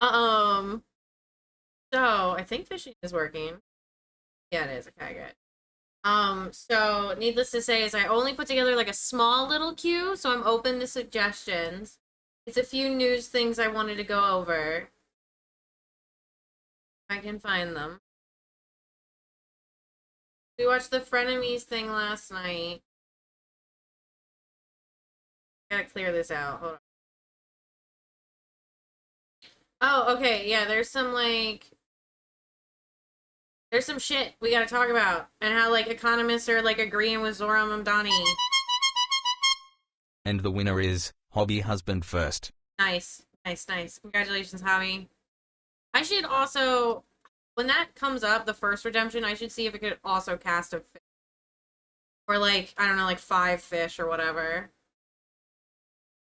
Um, so I think fishing is working. Yeah, it is. Okay, good. So needless to say is I only put together like a small little queue, so I'm open to suggestions. It's a few news things I wanted to go over. I can find them. We watched the Frenemies thing last night. Gotta clear this out. Hold on. Oh, okay, yeah, there's some shit we gotta talk about. And how like economists are like agreeing with Zohran Mamdani. And the winner is Hobby Husband First. Nice. Nice, nice. Congratulations, Hobby. I should also, when that comes up, the first redemption, I should see if it could also cast a fish. Or like, I don't know, like 5 fish or whatever.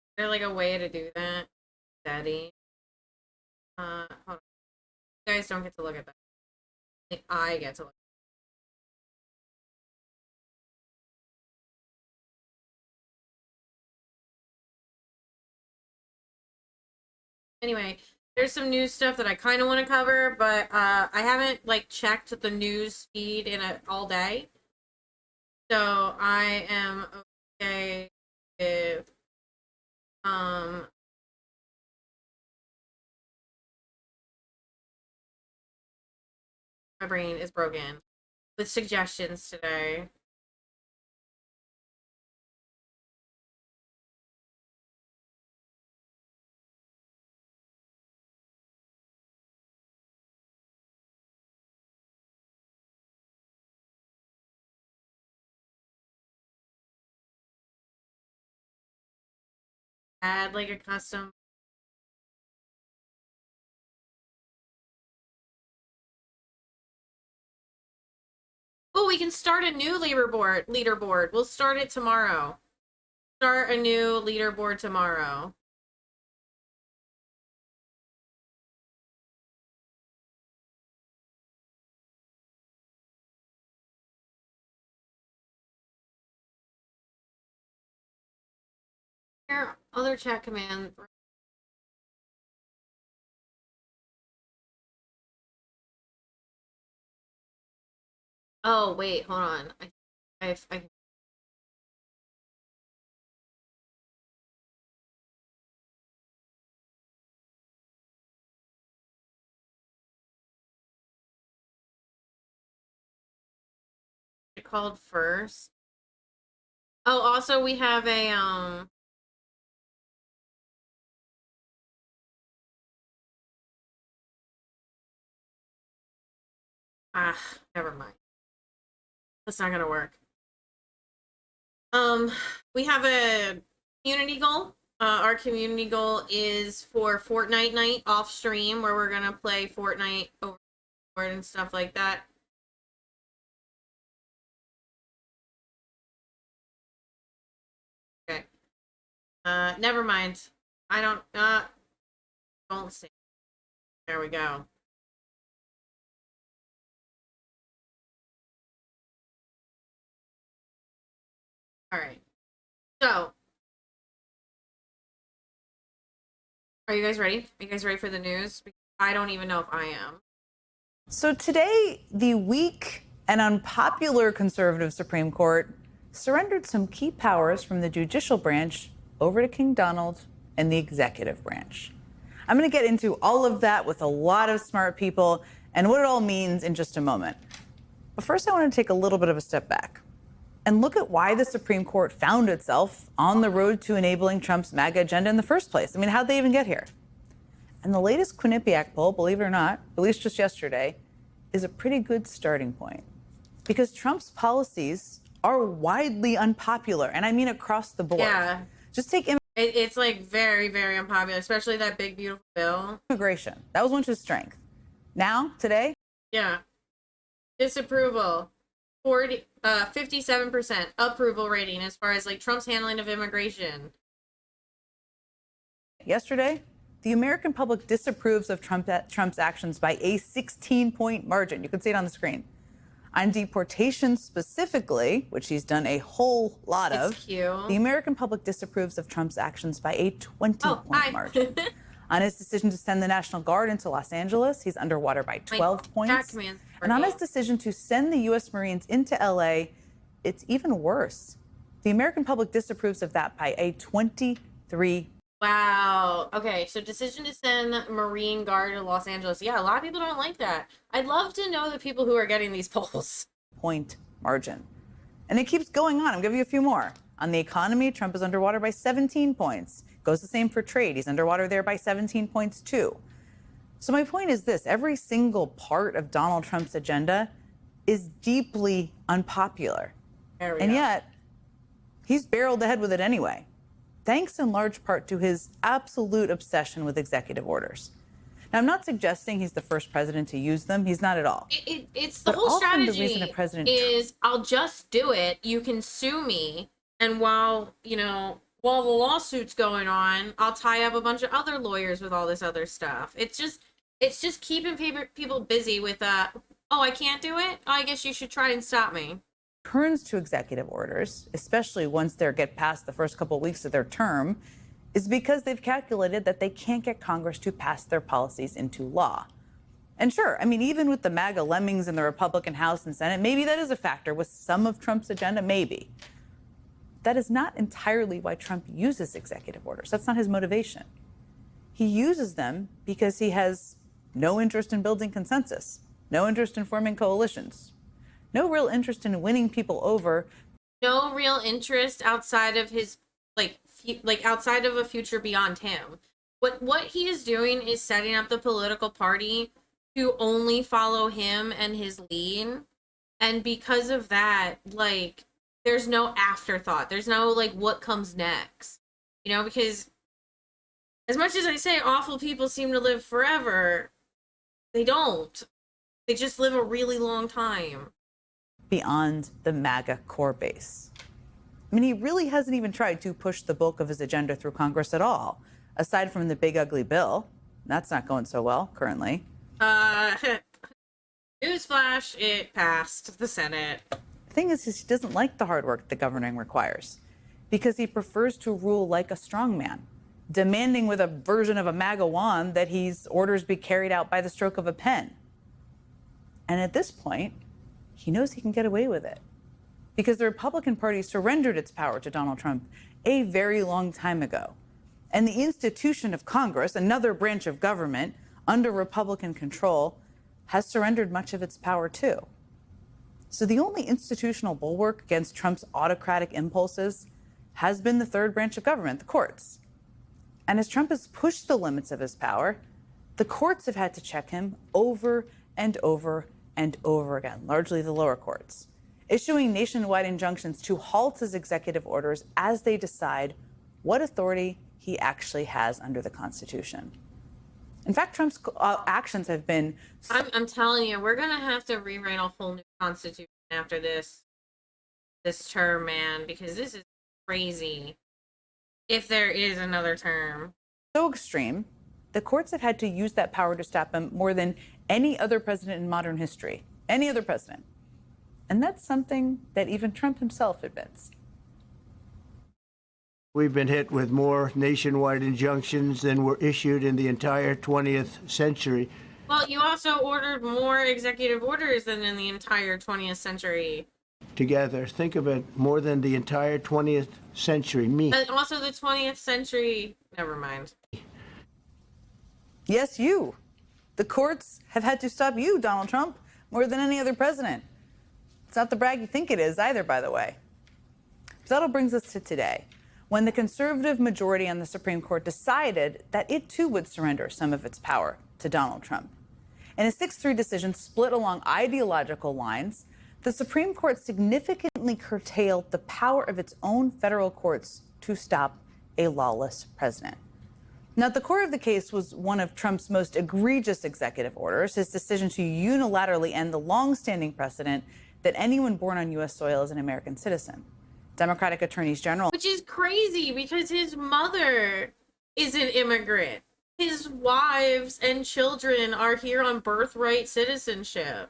Is there like a way to do that? Steady. Hold on. You guys don't get to look at that. I get to look. Anyway, there's some news stuff that I kind of want to cover, but I haven't like checked the news feed in all day. So I am okay with my brain is broken with suggestions today. Add like a custom. Oh, we can start a new leaderboard. We'll start it tomorrow. Start a new leaderboard tomorrow. Here, other chat command. Oh, wait, hold on. I called first. Oh, also we have a never mind. That's not gonna work. We have a community goal. Our community goal is for Fortnite night off stream where we're gonna play Fortnite over and stuff like that. Okay. Never mind. I don't see. There we go. All right. So, are you guys ready? Are you guys ready for the news? I don't even know if I am. So today, the weak and unpopular conservative Supreme Court surrendered some key powers from the judicial branch over to King Donald and the executive branch. I'm going to get into all of that with a lot of smart people and what it all means in just a moment. But first, I want to take a little bit of a step back and look at why the Supreme Court found itself on the road to enabling Trump's MAGA agenda in the first place. I mean, how'd they even get here? And the latest Quinnipiac poll, believe it or not, released just yesterday, is a pretty good starting point. Because Trump's policies are widely unpopular, and I mean across the board. Yeah. Just take it's like very, very unpopular, especially that big, beautiful bill. Immigration. That was once his strength. Now, today? Yeah. Disapproval. 57% approval rating as far as like Trump's handling of immigration. Yesterday, the American public disapproves of Trump's actions by a 16-point margin. You can see it on the screen. On deportation specifically, which he's done a whole lot of, the American public disapproves of Trump's actions by a 20-point margin. On his decision to send the National Guard into Los Angeles, he's underwater by 12 points. And on his decision to send the U.S. Marines into L.A., it's even worse. The American public disapproves of that by a 23. Wow. Okay, so decision to send Marine Guard to Los Angeles. Yeah, a lot of people don't like that. I'd love to know the people who are getting these polls. Point margin. And it keeps going on. I'm giving you a few more. On the economy, Trump is underwater by 17 points. Goes the same for trade. He's underwater there by 17 points too. So my point is this: every single part of Donald Trump's agenda is deeply unpopular. And yet, he's barreled ahead with it anyway, thanks in large part to his absolute obsession with executive orders. Now, I'm not suggesting he's the first president to use them. He's not at all. It's the whole often strategy the reason a president is I'll just do it. You can sue me. And while the lawsuit's going on, I'll tie up a bunch of other lawyers with all this other stuff. It's just keeping people busy with, oh, I can't do it? Oh, I guess you should try and stop me. turns to executive orders, especially once they get past the first couple of weeks of their term, is because they've calculated that they can't get Congress to pass their policies into law. And sure, I mean, even with the MAGA lemmings in the Republican House and Senate, maybe that is a factor with some of Trump's agenda, maybe. That is not entirely why Trump uses executive orders. That's not his motivation. He uses them because he has no interest in building consensus, no interest in forming coalitions, no real interest in winning people over. No real interest outside of his, outside of a future beyond him. What he is doing is setting up the political party to only follow him and his lead. And because of that, there's no afterthought. There's no, what comes next. Because as much as I say awful people seem to live forever, they don't. They just live a really long time. Beyond the MAGA core base. I mean, he really hasn't even tried to push the bulk of his agenda through Congress at all, aside from the big ugly bill. That's not going so well currently. Newsflash, it passed the Senate. The thing is he doesn't like the hard work the governing requires because he prefers to rule like a strongman, demanding with a version of a MAGA wand that his orders be carried out by the stroke of a pen. And at this point, he knows he can get away with it because the Republican Party surrendered its power to Donald Trump a very long time ago. And the institution of Congress, another branch of government under Republican control, has surrendered much of its power too. So the only institutional bulwark against Trump's autocratic impulses has been the third branch of government, the courts. And as Trump has pushed the limits of his power, the courts have had to check him over and over and over again, largely the lower courts, issuing nationwide injunctions to halt his executive orders as they decide what authority he actually has under the Constitution. In fact, Trump's actions have been... I'm telling you, we're going to have to rewrite a whole new Constitution after this term, man, because this is crazy. If there is another term. So extreme, the courts have had to use that power to stop him more than any other president in modern history. Any other president. And that's something that even Trump himself admits. We've been hit with more nationwide injunctions than were issued in the entire 20th century. Well, you also ordered more executive orders than in the entire 20th century. Together, think of it, more than the entire 20th century. And also the 20th century, never mind. Yes, you. The courts have had to stop you, Donald Trump, more than any other president. It's not the brag you think it is either, by the way. So that all brings us to today, when the conservative majority on the Supreme Court decided that it too would surrender some of its power to Donald Trump. In a 6-3 decision split along ideological lines, the Supreme Court significantly curtailed the power of its own federal courts to stop a lawless president. Now, at the core of the case was one of Trump's most egregious executive orders, his decision to unilaterally end the longstanding precedent that anyone born on U.S. soil is an American citizen. Democratic attorneys general. Which is crazy because his mother is an immigrant. His wives and children are here on birthright citizenship.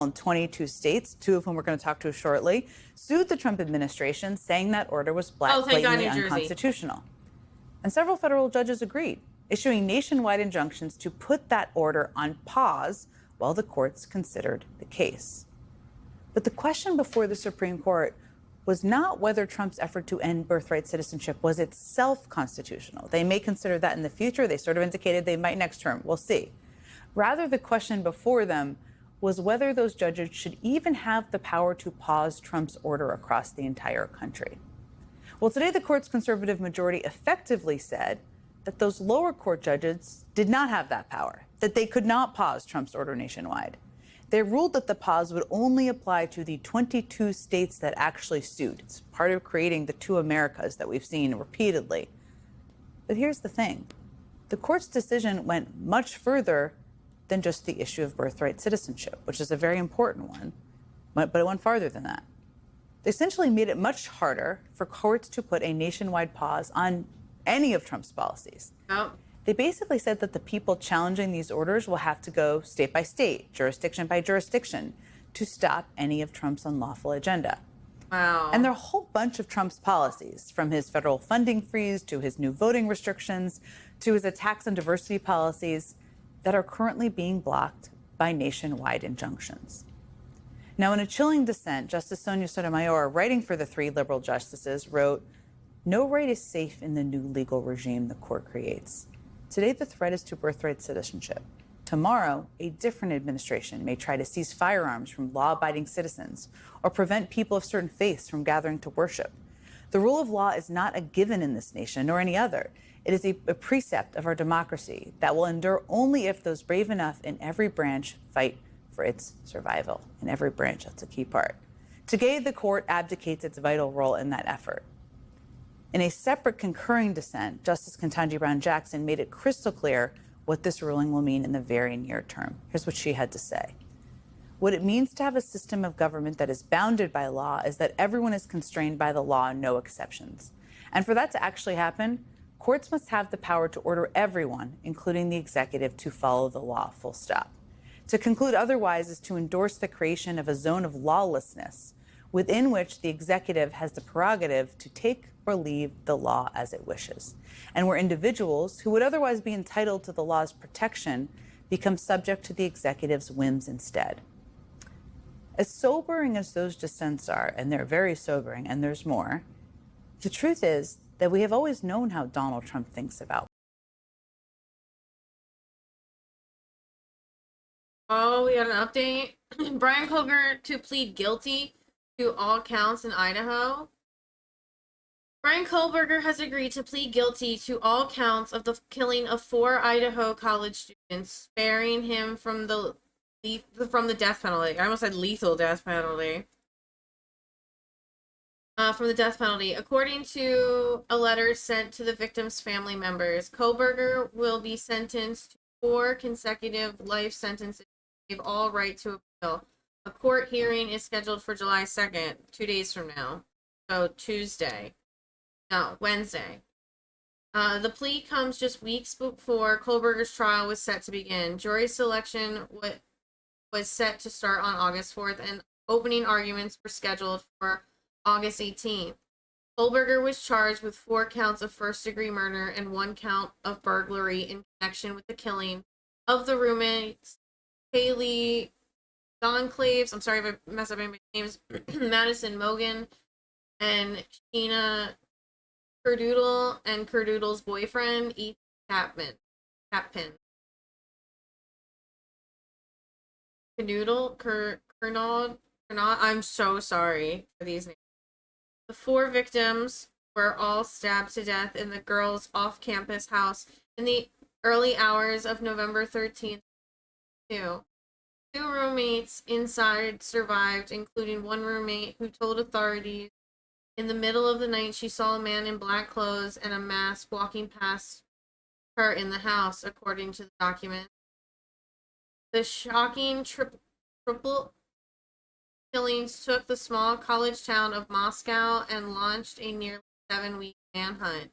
22 states, 2 of whom we're going to talk to shortly, sued the Trump administration, saying that order was blatantly unconstitutional. And several federal judges agreed. issuing nationwide injunctions to put that order on pause while the courts considered the case. But the question before the Supreme Court was not whether Trump's effort to end birthright citizenship was itself constitutional. They may consider that in the future. They sort of indicated they might next term. We'll see. Rather, the question before them was whether those judges should even have the power to pause Trump's order across the entire country. Well, today the court's conservative majority effectively said that those lower court judges did not have that power, that they could not pause Trump's order nationwide. They ruled that the pause would only apply to the 22 states that actually sued. It's part of creating the two Americas that we've seen repeatedly. But here's the thing. The court's decision went much further than just the issue of birthright citizenship, which is a very important one, but it went farther than that. They essentially made it much harder for courts to put a nationwide pause on any of Trump's policies. Oh. They basically said that the people challenging these orders will have to go state by state, jurisdiction by jurisdiction, to stop any of Trump's unlawful agenda. Wow. And there are a whole bunch of Trump's policies, from his federal funding freeze to his new voting restrictions to his attacks on diversity policies, that are currently being blocked by nationwide injunctions. Now, in a chilling dissent, Justice Sonia Sotomayor, writing for the three liberal justices, wrote, "No right is safe in the new legal regime the court creates. Today, the threat is to birthright citizenship. Tomorrow, a different administration may try to seize firearms from law-abiding citizens or prevent people of certain faiths from gathering to worship. The rule of law is not a given in this nation nor any other. It is a precept of our democracy that will endure only if those brave enough in every branch fight for its survival." In every branch, that's a key part. Today, the court abdicates its vital role in that effort. In a separate concurring dissent, Justice Ketanji Brown Jackson made it crystal clear what this ruling will mean in the very near term. Here's what she had to say. "What it means to have a system of government that is bounded by law is that everyone is constrained by the law, no exceptions. And for that to actually happen, courts must have the power to order everyone, including the executive, to follow the law, full stop. To conclude otherwise is to endorse the creation of a zone of lawlessness within which the executive has the prerogative to take or leave the law as it wishes, and where individuals who would otherwise be entitled to the law's protection become subject to the executive's whims instead." As sobering as those dissents are, and they're very sobering, and there's more, the truth is that we have always known how Donald Trump thinks about. Oh, we got an update. Brian Koger to plead guilty to all counts in Idaho. Brian Kohlberger has agreed to plead guilty to all counts of the killing of 4 Idaho college students, sparing him from the death penalty. I almost said lethal death penalty. From the death penalty. According to a letter sent to the victims' family members, Kohlberger will be sentenced to 4 consecutive life sentences. They have all right to appeal. A court hearing is scheduled for July 2nd, 2 days from now. So Wednesday. The plea comes just weeks before Kohlberger's trial was set to begin. Jury selection was set to start on August 4th, and opening arguments were scheduled for August 18th. Kohlberger was charged with 4 counts of first-degree murder and 1 count of burglary in connection with the killing of the roommates Haley Gonclaves, I'm sorry if I mess up anybody's names, Madison Mogan, and Sheena Kerdoodle, and Kerdoodle's boyfriend, Ethan Capin. Kernaud, I'm so sorry for these names. The 4 victims were all stabbed to death in the girls' off-campus house in the early hours of November 13th. 2 roommates inside survived, including one roommate who told authorities in the middle of the night she saw a man in black clothes and a mask walking past her in the house, according to the document. The shocking triple killings took the small college town of Moscow and launched a nearly 7-week manhunt.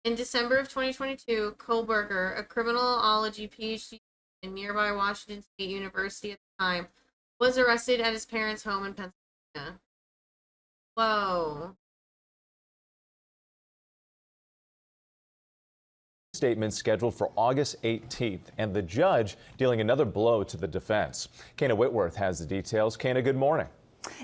In December of 2022, Kohlberger, a criminology PhD in nearby Washington State University at the time, was arrested at his parents' home in Pennsylvania. Whoa. Statement scheduled for August 18th, and the judge dealing another blow to the defense. Kana Whitworth has the details. Kana, good morning.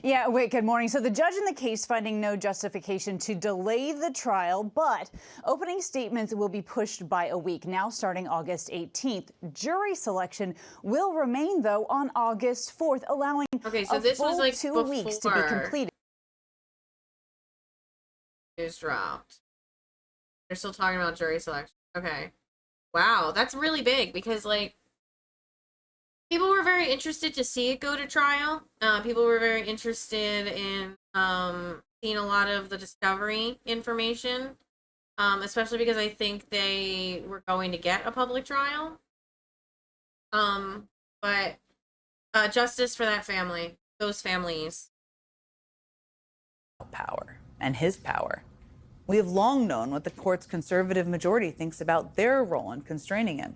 Yeah, wait, good morning. So the judge in the case finding no justification to delay the trial, but opening statements will be pushed by a week, now starting August 18th. Jury selection will remain, though, on August 4th, allowing so this was like 2 weeks to be completed. News dropped. They're still talking about jury selection. Okay. Wow, that's really big because, like, people were very interested to see it go to trial. People were very interested in seeing a lot of the discovery information, especially because I think they were going to get a public trial. But justice for that family, those families. Power and his power. We have long known what the court's conservative majority thinks about their role in constraining him.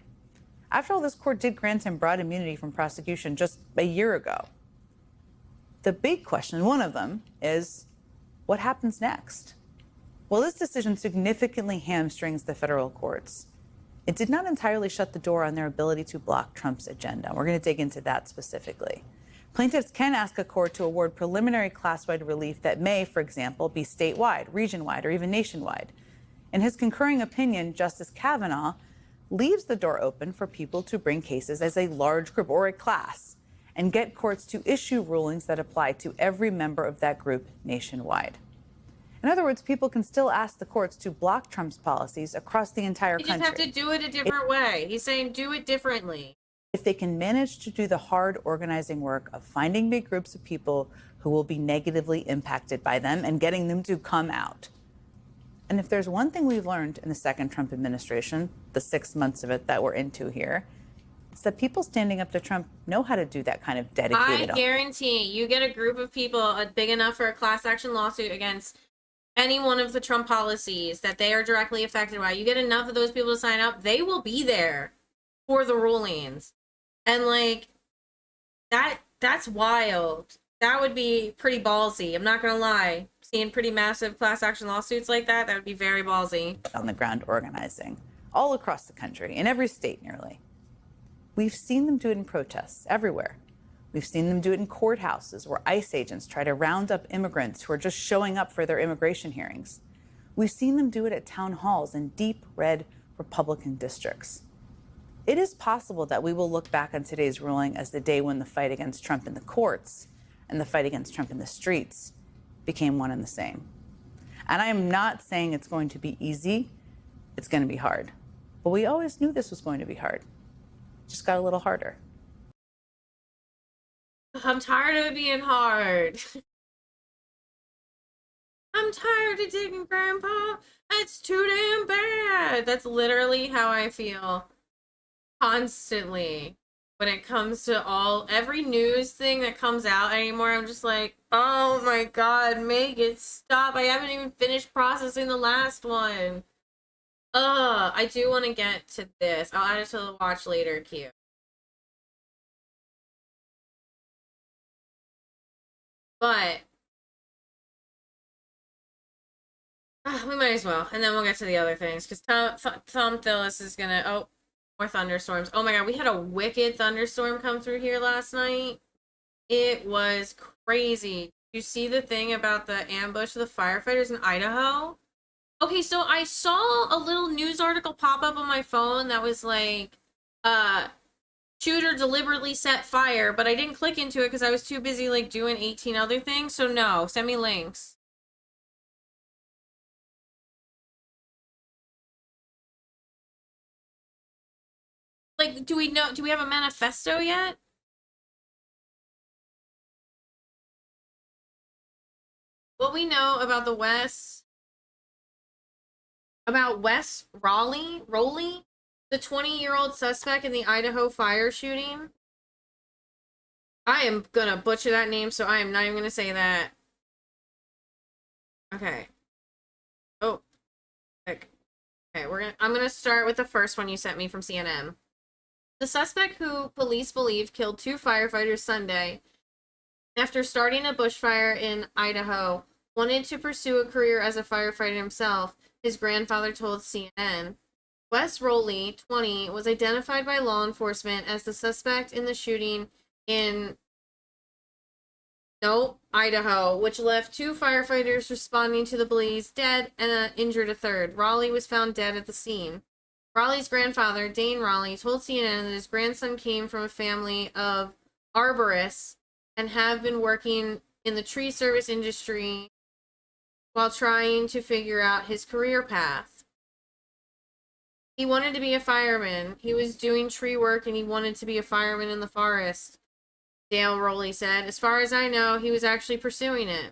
After all, this court did grant him broad immunity from prosecution just a year ago. The big question, one of them, is what happens next? Well, this decision significantly hamstrings the federal courts. It did not entirely shut the door on their ability to block Trump's agenda. We're going to dig into that specifically. Plaintiffs can ask a court to award preliminary class-wide relief that may, for example, be statewide, region-wide, or even nationwide. In his concurring opinion, Justice Kavanaugh leaves the door open for people to bring cases as a large group or a class and get courts to issue rulings that apply to every member of that group nationwide. In other words, people can still ask the courts to block Trump's policies across the entire country. You just have to do it a different way. He's saying do it differently. If they can manage to do the hard organizing work of finding big groups of people who will be negatively impacted by them and getting them to come out. And if there's one thing we've learned in the second Trump administration, the 6 months of it that we're into here, it's that people standing up to Trump know how to do that kind of dedicated. I guarantee you get a group of people big enough for a class action lawsuit against any one of the Trump policies that they are directly affected by. You get enough of those people to sign up, they will be there for the rulings. And like that's wild. That would be pretty ballsy. I'm not gonna lie. Seeing pretty massive class action lawsuits like that would be very ballsy. On the ground organizing all across the country, in every state nearly. We've seen them do it in protests everywhere. We've seen them do it in courthouses where ICE agents try to round up immigrants who are just showing up for their immigration hearings. We've seen them do it at town halls in deep red Republican districts. It is possible that we will look back on today's ruling as the day when the fight against Trump in the courts and the fight against Trump in the streets became one and the same. And I am not saying it's going to be easy. It's going to be hard. But we always knew this was going to be hard. Just got a little harder. I'm tired of it being hard. I'm tired of digging, Grandpa. It's too damn bad. That's literally how I feel. Constantly when it comes to every news thing that comes out anymore. I'm just like, oh my god, make it stop. I haven't even finished processing the last one. I do want to get to this. I'll add it to the watch later queue. But we might as well, and then we'll get to the other things because Tom Tillis is gonna more thunderstorms. Oh my god, we had a wicked thunderstorm come through here last night. It was crazy. Did you see the thing about the ambush of the firefighters in Idaho? Okay, so I saw a little news article pop up on my phone that was like, shooter deliberately set fire, but I didn't click into it because I was too busy like doing 18 other things. So no, send me links. Like, do we have a manifesto yet? What we know about Wes Rowley, the 20-year-old suspect in the Idaho fire shooting. I am gonna butcher that name, so I am not even gonna say that. Okay. Oh. Okay, I'm gonna start with the first one you sent me from CNN. The suspect, who police believe killed 2 firefighters Sunday after starting a bushfire in Idaho, wanted to pursue a career as a firefighter himself, his grandfather told CNN. Wes Rowley, 20, was identified by law enforcement as the suspect in the shooting in Idaho, which left 2 firefighters responding to the blaze dead and injured a third. Rowley was found dead at the scene. Rowley's grandfather, Dane Rowley, told CNN that his grandson came from a family of arborists and have been working in the tree service industry while trying to figure out his career path. He wanted to be a fireman. He was doing tree work and he wanted to be a fireman in the forest, Dale Rowley said. As far as I know, he was actually pursuing it.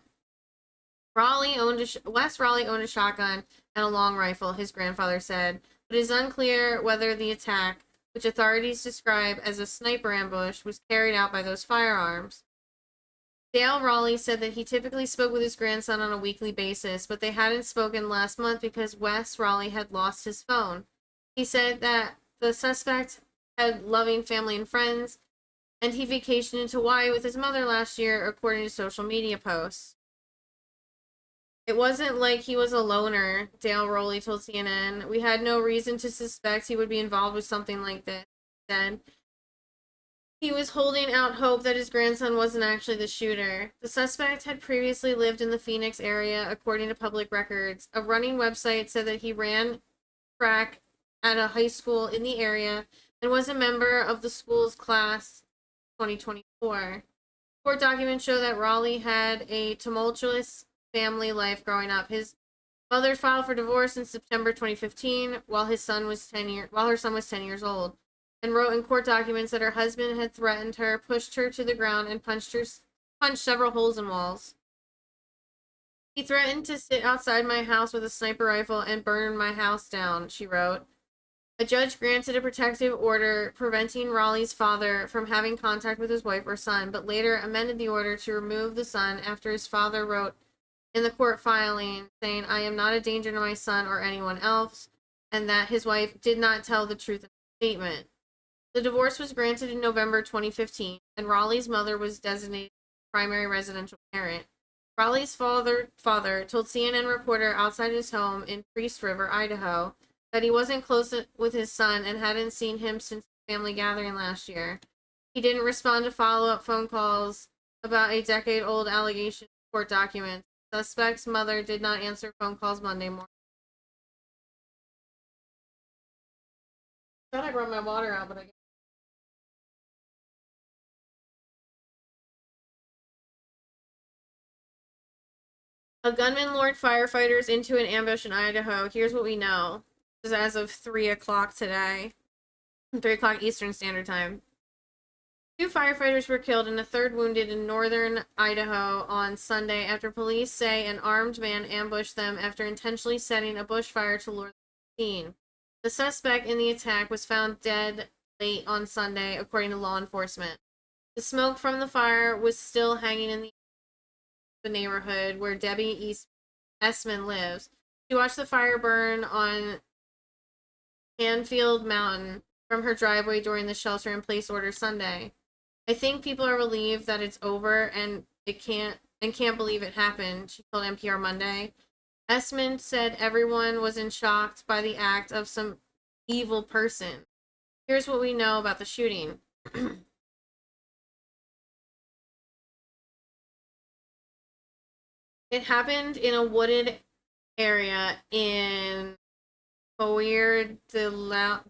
Wes Rowley owned a shotgun and a long rifle, his grandfather said, but it is unclear whether the attack, which authorities describe as a sniper ambush, was carried out by those firearms. Dale Rowley said that he typically spoke with his grandson on a weekly basis, but they hadn't spoken last month because Wes Rowley had lost his phone. He said that the suspect had loving family and friends, and he vacationed into Hawaii with his mother last year, according to social media posts. It wasn't like he was a loner, Dale Rowley told CNN. We had no reason to suspect he would be involved with something like this, he said. He was holding out hope that his grandson wasn't actually the shooter. The suspect had previously lived in the Phoenix area, according to public records. A running website said that he ran track at a high school in the area and was a member of the school's class 2024. Court documents show that Rowley had a tumultuous family life growing up. His mother filed for divorce in September 2015 while her son was 10 years old, and wrote in court documents that her husband had threatened her, pushed her to the ground, and punched several holes in walls. He threatened to sit outside my house with a sniper rifle and burn my house down, she wrote. A judge granted a protective order preventing Rowley's father from having contact with his wife or son, but later amended the order to remove the son after his father wrote in the court filing saying, I am not a danger to my son or anyone else, and that his wife did not tell the truth in the statement. The divorce was granted in November 2015, and Rowley's mother was designated primary residential parent. Rowley's father told CNN reporter outside his home in Priest River, Idaho, that he wasn't close with his son and hadn't seen him since the family gathering last year. He didn't respond to follow-up phone calls about a decade-old allegation in court documents. The suspect's mother did not answer phone calls Monday morning. I thought I brought my water out, but I guess. A gunman lured firefighters into an ambush in Idaho. Here's what we know. This is as of 3 o'clock today. 3 o'clock Eastern Standard Time. 2 firefighters were killed and a third wounded in northern Idaho on Sunday after police say an armed man ambushed them after intentionally setting a bushfire to lure them to the scene. The suspect in the attack was found dead late on Sunday, according to law enforcement. The smoke from the fire was still hanging in the neighborhood where Debbie Essman lives. She watched the fire burn on Canfield Mountain from her driveway during the shelter-in-place order Sunday. I think people are relieved that it's over and can't believe it happened, she told NPR Monday. Essman said everyone was in shock by the act of some evil person. Here's what we know about the shooting. It happened in a wooded area in Boyer Deline.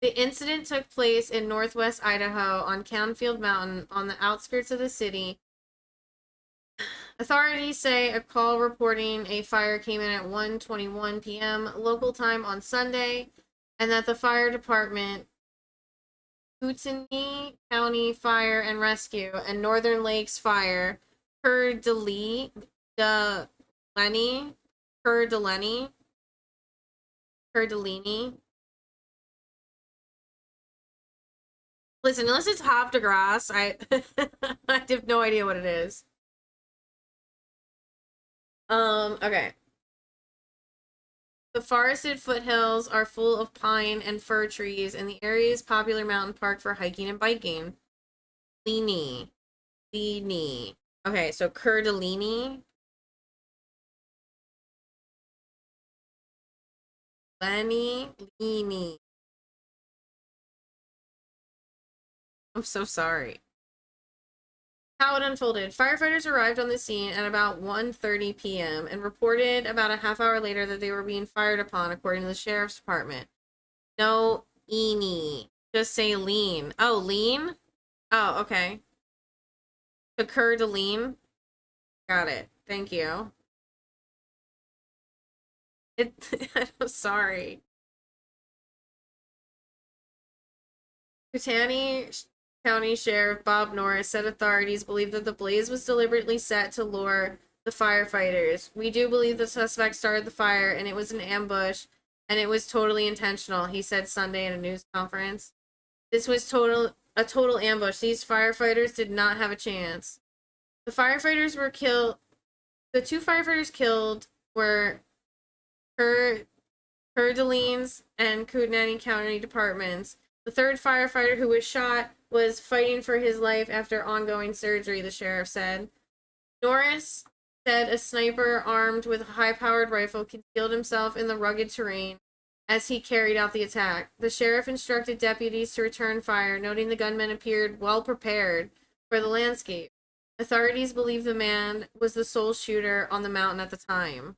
The incident took place in northwest Idaho on Canfield Mountain on the outskirts of the city. Authorities say a call reporting a fire came in at 1:21 p.m. local time on Sunday, and that the fire department, Kootenai County Fire and Rescue, and Northern Lakes Fire, Coeur d'Alene. Listen, unless it's Havre de Grace, I have no idea what it is. Okay. The forested foothills are full of pine and fir trees, and the area is popular mountain park for hiking and biking. Leany. Okay, so Coeur d'Alene. Leany. I'm so sorry. How it unfolded. Firefighters arrived on the scene at about 1:30 p.m. and reported about a half hour later that they were being fired upon, according to the sheriff's department. No eeny. Just say lean. Oh, lean? Oh, okay. Occur to lean. Got it. Thank you. I'm sorry. Kootenai County Sheriff Bob Norris said authorities believe that the blaze was deliberately set to lure the firefighters. We do believe the suspect started the fire and it was an ambush and it was totally intentional, he said Sunday in a news conference. This was a total ambush. These firefighters did not have a chance. The firefighters were killed. The two firefighters killed were Coeur d'Alene's and Kootenai County departments. The third firefighter who was shot was fighting for his life after ongoing surgery, the sheriff said. Norris said a sniper armed with a high-powered rifle concealed himself in the rugged terrain as he carried out the attack. The sheriff instructed deputies to return fire, noting the gunman appeared well prepared for the landscape. Authorities believe the man was the sole shooter on the mountain at the time.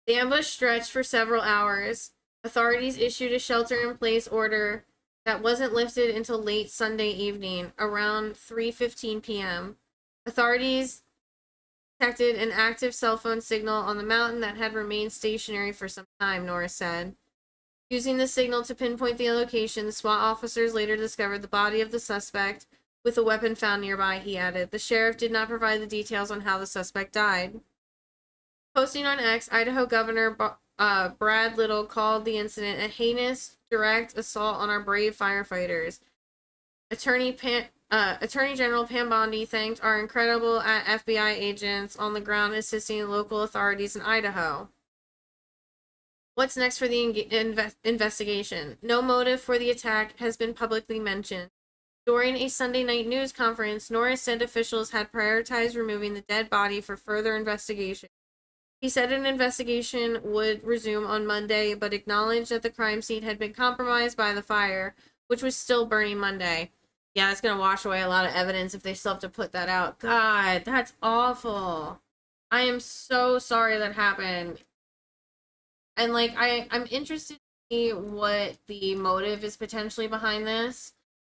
The ambush stretched for several hours. Authorities issued a shelter-in-place order that wasn't lifted until late Sunday evening, around 3:15 p.m. Authorities detected an active cell phone signal on the mountain that had remained stationary for some time, Norris said. Using the signal to pinpoint the location, the SWAT officers later discovered the body of the suspect with a weapon found nearby, he added. The sheriff did not provide the details on how the suspect died. Posting on X, Idaho Governor Brad Little called the incident a heinous direct assault on our brave firefighters. Attorney General Pam Bondi thanked our incredible FBI agents on the ground assisting local authorities in Idaho. What's next for the investigation? No motive for the attack has been publicly mentioned. During a Sunday night news conference, Norris said officials had prioritized removing the dead body for further investigation. He said an investigation would resume on Monday, but acknowledged that the crime scene had been compromised by the fire, which was still burning Monday. Yeah, it's going to wash away a lot of evidence if they still have to put that out. God, that's awful. I am so sorry that happened. And, like, I'm interested to see what the motive is potentially behind this.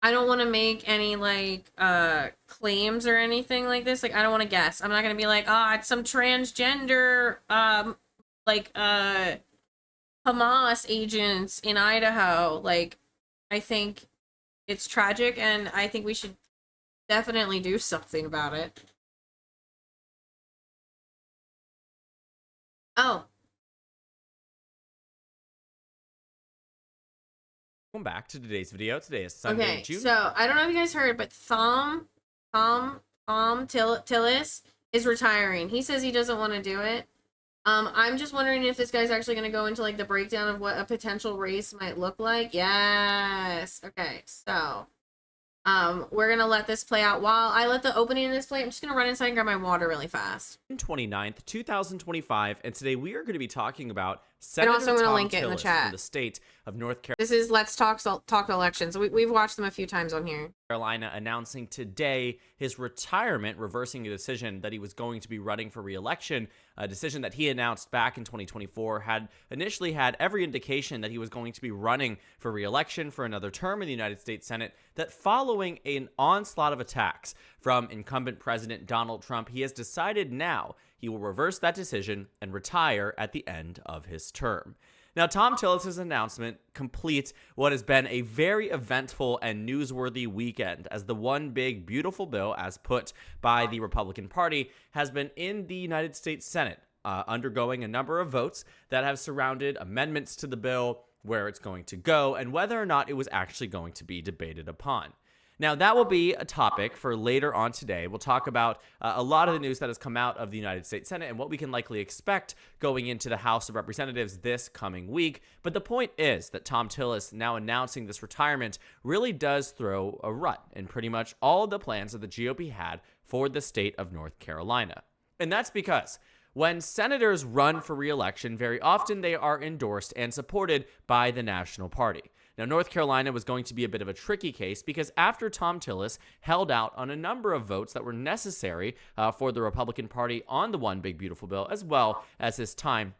I don't want to make any, like, claims or anything like this. Like, I don't want to guess. I'm not going to be like, it's some transgender, Hamas agents in Idaho. Like, I think it's tragic, and I think we should definitely do something about it. Oh. Welcome back to today's video. Today is Sunday, Okay, June. so I don't know if you guys heard, but Tom Tillis is retiring. He says he doesn't want to do it. I'm just wondering if this guy's actually going to go into like the breakdown of what a potential race might look like. Yes. Okay, so we're gonna let this play out. While I let the opening of this play, I'm just gonna run inside and grab my water really fast. 29th, 2025, and today we are going to be talking about And also I'm Senator gonna Tom link it in the Tillis chat. from the state of North This is Let's Talk Elections. We've watched them a few times on here. Carolina announcing today his retirement, reversing a decision that he was going to be running for re-election, a decision that he announced back in 2024, had initially had every indication that he was going to be running for re-election for another term in the United States Senate, that following an onslaught of attacks from incumbent President Donald Trump, he has decided now he will reverse that decision and retire at the end of his term. Now, Tom Tillis' announcement completes what has been a very eventful and newsworthy weekend, as the one big beautiful bill, as put by the Republican Party, has been in the United States Senate, undergoing a number of votes that have surrounded amendments to the bill, where it's going to go, and whether or not it was actually going to be debated upon. Now, that will be a topic for later on today. We'll talk about a lot of the news that has come out of the United States Senate and what we can likely expect going into the House of Representatives this coming week. But the point is that Tom Tillis now announcing this retirement really does throw a rut in pretty much all of the plans that the GOP had for the state of North Carolina. And that's because When senators run for re-election, very often they are endorsed and supported by the national party. Now, North Carolina was going to be a bit of a tricky case because after Thom Tillis held out on a number of votes that were necessary for the Republican Party on the One Big Beautiful Bill, as well as his time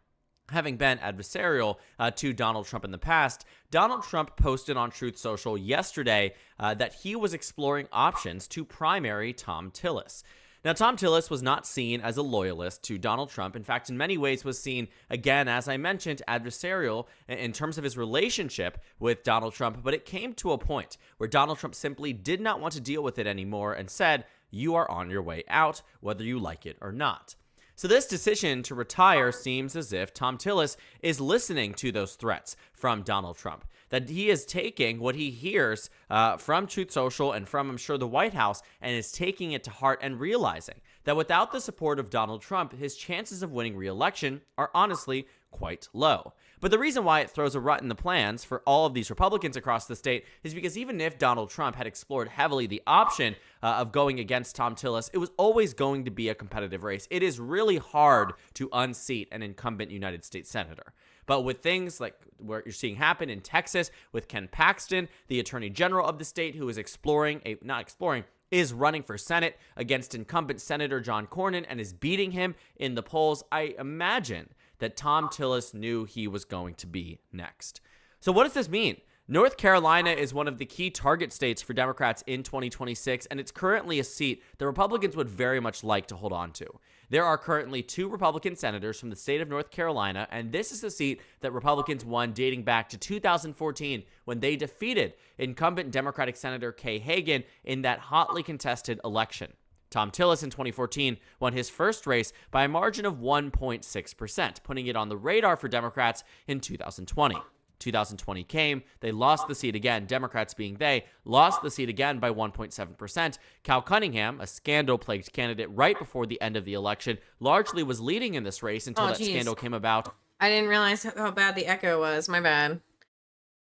having been adversarial to Donald Trump in the past, Donald Trump posted on Truth Social yesterday that he was exploring options to primary Thom Tillis. Now, Thom Tillis was not seen as a loyalist to Donald Trump. In fact, in many ways was seen, again, as I mentioned, adversarial in terms of his relationship with Donald Trump. But it came to a point where Donald Trump simply did not want to deal with it anymore and said, "You are on your way out, whether you like it or not." So this decision to retire seems as if Thom Tillis is listening to those threats from Donald Trump, that he is taking what he hears from Truth Social and from, I'm sure, the White House, and is taking it to heart and realizing that without the support of Donald Trump, his chances of winning re-election are honestly quite low. But the reason why it throws a rut in the plans for all of these Republicans across the state is because even if Donald Trump had explored heavily the option of going against Thom Tillis, it was always going to be a competitive race. It is really hard to unseat an incumbent United States senator. But with things like what you're seeing happen in Texas with Ken Paxton, the attorney general of the state, who is is running for Senate against incumbent Senator John Cornyn and is beating him in the polls, I imagine that Thom Tillis knew he was going to be next. So what does this mean? North Carolina is one of the key target states for Democrats in 2026, and it's currently a seat the Republicans would very much like to hold on to. There are currently 2 Republican senators from the state of North Carolina, and this is a seat that Republicans won dating back to 2014 when they defeated incumbent Democratic Senator Kay Hagan in that hotly contested election. Thom Tillis in 2014 won his first race by a margin of 1.6%, putting it on the radar for Democrats in 2020. 2020 came, they lost the seat again, Democrats being they, lost the seat again by 1.7%. Cal Cunningham, a scandal-plagued candidate right before the end of the election, largely was leading in this race until scandal came about. I didn't realize how bad the echo was. My bad.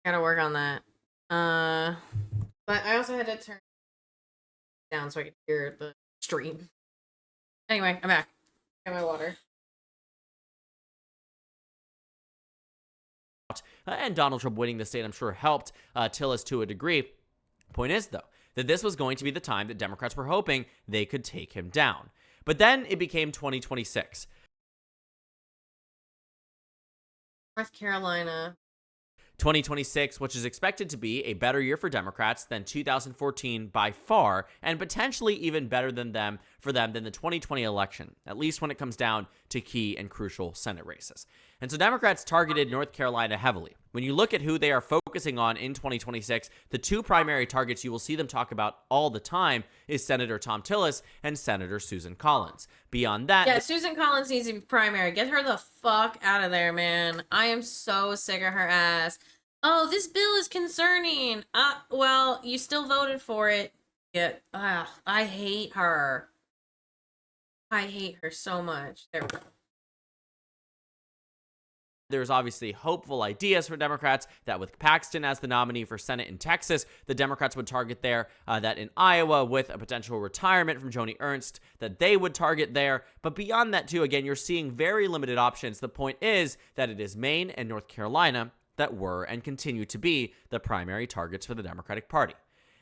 Gotta work on that. But I also had to turn down so I could hear the stream. Anyway, I'm back. Got my water. And Donald Trump winning the state, I'm sure, helped Tillis to a degree. Point is, though, that this was going to be the time that Democrats were hoping they could take him down. But then it became 2026. North Carolina. 2026, which is expected to be a better year for Democrats than 2014 by far, and potentially even better than the 2020 election, at least when it comes down to key and crucial Senate races. And so Democrats targeted North Carolina heavily. When you look at who they are focusing on in 2026, the 2 primary targets you will see them talk about all the time is Senator Thom Tillis and Senator Susan Collins. Beyond that... Yeah, Susan Collins needs to be primary. Get her the fuck out of there, man. I am so sick of her ass. Oh, this bill is concerning. Well, you still voted for it. Yeah, I hate her. I hate her so much. There we go. There's obviously hopeful ideas for Democrats that with Paxton as the nominee for Senate in Texas, the Democrats would target there, that in Iowa with a potential retirement from Joni Ernst, that they would target there. But beyond that too, again, you're seeing very limited options. The point is that it is Maine and North Carolina that were and continue to be the primary targets for the Democratic Party.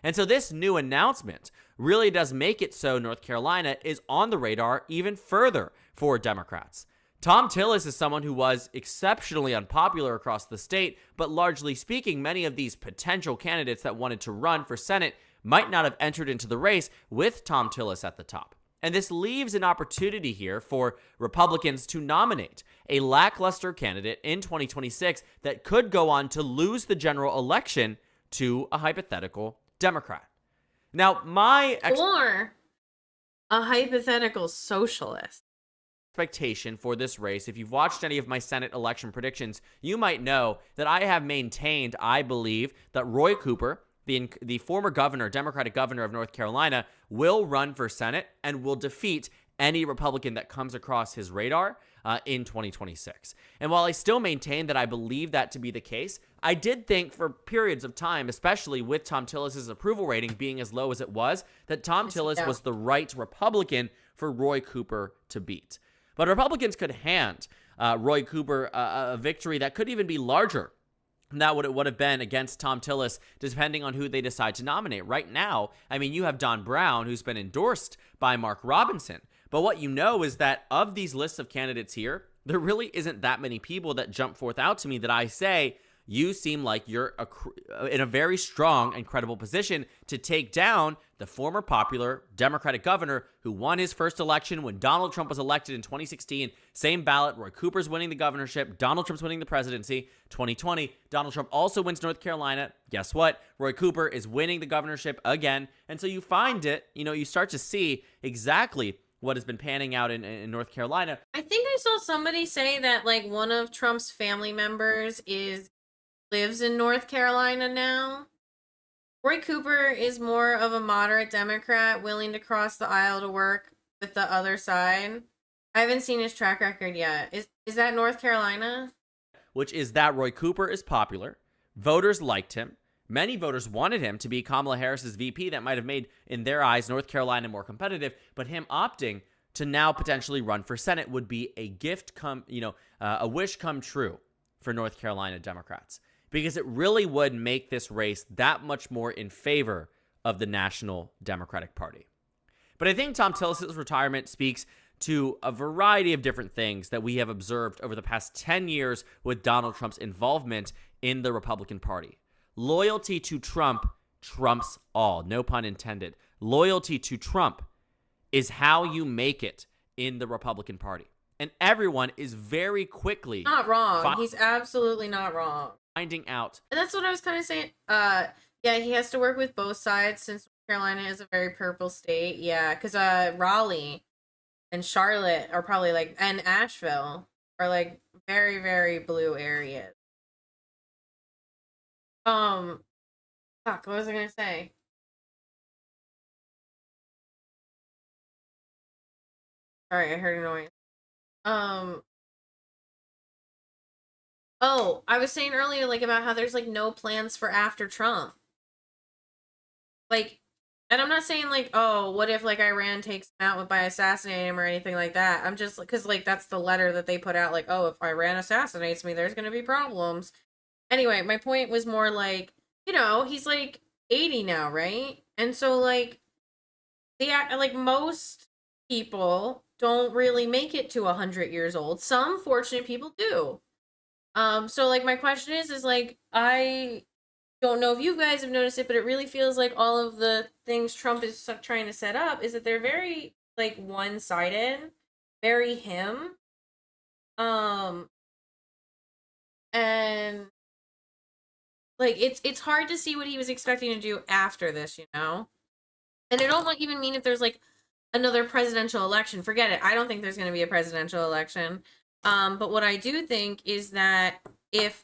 And so this new announcement really does make it so North Carolina is on the radar even further for Democrats. Thom Tillis is someone who was exceptionally unpopular across the state, but largely speaking, many of these potential candidates that wanted to run for Senate might not have entered into the race with Thom Tillis at the top. And this leaves an opportunity here for Republicans to nominate a lackluster candidate in 2026 that could go on to lose the general election to a hypothetical Democrat. Now, or a hypothetical socialist. Expectation for this race, if you've watched any of my Senate election predictions, you might know that I have maintained, I believe, that Roy Cooper, the former governor, Democratic governor of North Carolina, will run for Senate and will defeat any Republican that comes across his radar in 2026. And while I still maintain that I believe that to be the case, I did think for periods of time, especially with Thom Tillis' approval rating being as low as it was, that Thom Tillis was the right Republican for Roy Cooper to beat. But Republicans could hand Roy Cooper a victory that could even be larger than that what it would have been against Thom Tillis, depending on who they decide to nominate. Right now, I mean, you have Don Brown, who's been endorsed by Mark Robinson. But what you know is that of these lists of candidates here, there really isn't that many people that jump forth out to me that I say, you seem like you're in a very strong and credible position to take down the former popular Democratic governor who won his first election when Donald Trump was elected in 2016. Same ballot. Roy Cooper's winning the governorship. Donald Trump's winning the presidency. 2020, Donald Trump also wins North Carolina. Guess what? Roy Cooper is winning the governorship again. And so you find it, you start to see exactly what has been panning out in North Carolina. I think I saw somebody say that like one of Trump's family members lives in North Carolina now. Roy Cooper is more of a moderate Democrat, willing to cross the aisle to work with the other side. I haven't seen his track record yet. Is that North Carolina? Which is that Roy Cooper is popular. Voters liked him. Many voters wanted him to be Kamala Harris's VP. That might have made, in their eyes, North Carolina more competitive. But him opting to now potentially run for Senate would be a a wish come true for North Carolina Democrats, because it really would make this race that much more in favor of the National Democratic Party. But I think Thom Tillis' retirement speaks to a variety of different things that we have observed over the past 10 years with Donald Trump's involvement in the Republican Party. Loyalty to Trump trumps all, no pun intended. Loyalty to Trump is how you make it in the Republican Party. And everyone is very quickly Not wrong. He's absolutely not wrong. finding out. And that's what I was kind of saying. Yeah, he has to work with both sides since North Carolina is a very purple state. Yeah, because Raleigh and Charlotte are probably like, and Asheville are like very, very blue areas. Fuck, what was I gonna say? Sorry, I heard a noise. Oh, I was saying earlier, like, about how there's, like, no plans for after Trump. Like, and I'm not saying, like, oh, what if, like, Iran takes him out by assassinating him or anything like that. I'm just, because, like, that's the letter that they put out, like, oh, if Iran assassinates me, there's gonna be problems. Anyway, my point was more like, he's, like, 80 now, right? And so, like, most people don't really make it to 100 years old. Some fortunate people do. So like my question is like, I don't know if you guys have noticed it, but it really feels like all of the things Trump is trying to set up is that they're very like one-sided, very him. And like it's hard to see what he was expecting to do after this, And it don't even mean if there's like another presidential election. Forget it. I don't think there's going to be a presidential election. But what I do think is that if,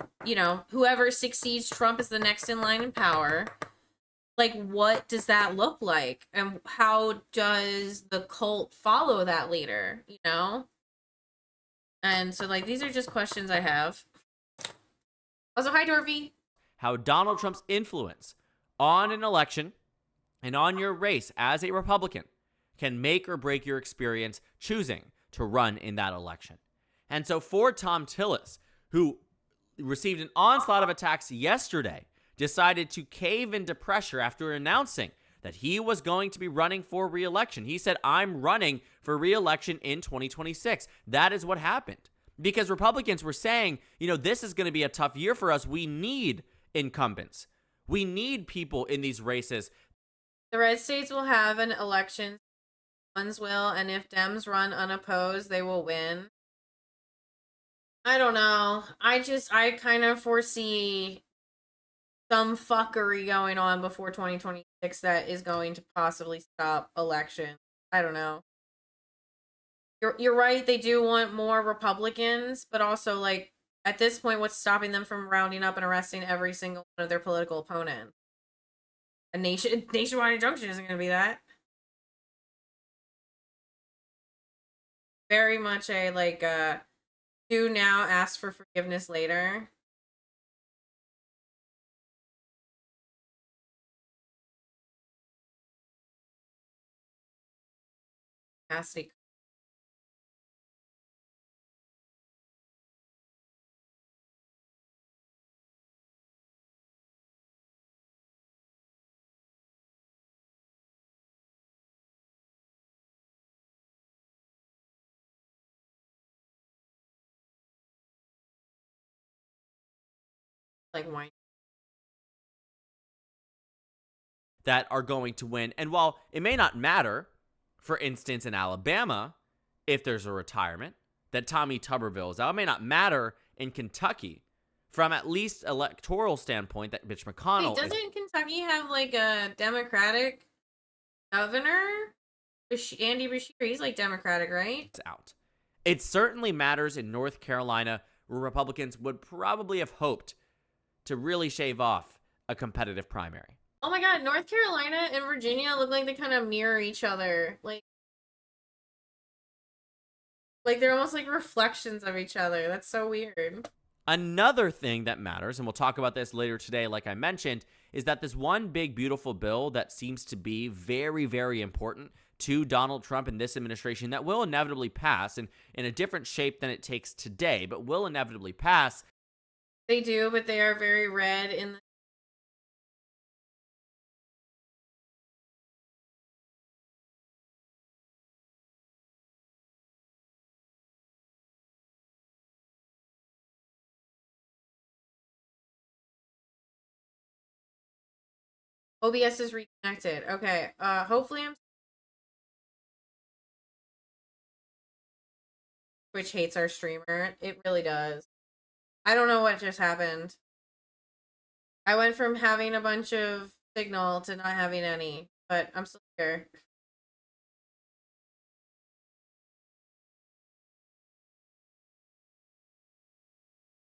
whoever succeeds Trump is the next in line in power, like, what does that look like? And how does the cult follow that leader, And so, like, these are just questions I have. Also, hi, Dorothy. How Donald Trump's influence on an election and on your race as a Republican can make or break your experience choosing to run in that election. And so for Thom Tillis, who received an onslaught of attacks yesterday, decided to cave into pressure after announcing that he was going to be running for re-election. He said, I'm running for re-election in 2026. That is what happened. Because Republicans were saying, this is going to be a tough year for us. We need incumbents. We need people in these races. The red states will have an election. Ones will, and if Dems run unopposed, they will win. I don't know. I kind of foresee some fuckery going on before 2026 that is going to possibly stop election. I don't know. You're right, they do want more Republicans, but also, like, at this point, what's stopping them from rounding up and arresting every single one of their political opponents? A nationwide injunction isn't going to be that. Very much a, like, do now, ask for forgiveness later. Nasty. like why? That are going to win. And while it may not matter, for instance, in Alabama, if there's a retirement, that Tommy Tuberville is out, it may not matter in Kentucky from at least electoral standpoint that Mitch McConnell Wait, doesn't Kentucky have like a Democratic governor? Andy Beshear, he's like Democratic, right? is out. It certainly matters in North Carolina, where Republicans would probably have hoped to really shave off a competitive primary. Oh my god, North Carolina and Virginia look like they kind of mirror each other. Like they're almost like reflections of each other. That's so weird. Another thing that matters, and we'll talk about this later today, like I mentioned, is that this one big, beautiful bill that seems to be very, very important to Donald Trump and this administration that will inevitably pass in a different shape than it takes today, but will inevitably pass. They do, but they are very red in the OBS is reconnected. Okay. Hopefully I'm Twitch hates our streamer. It really does. I don't know what just happened. I went from having a bunch of signal to not having any, but I'm still here.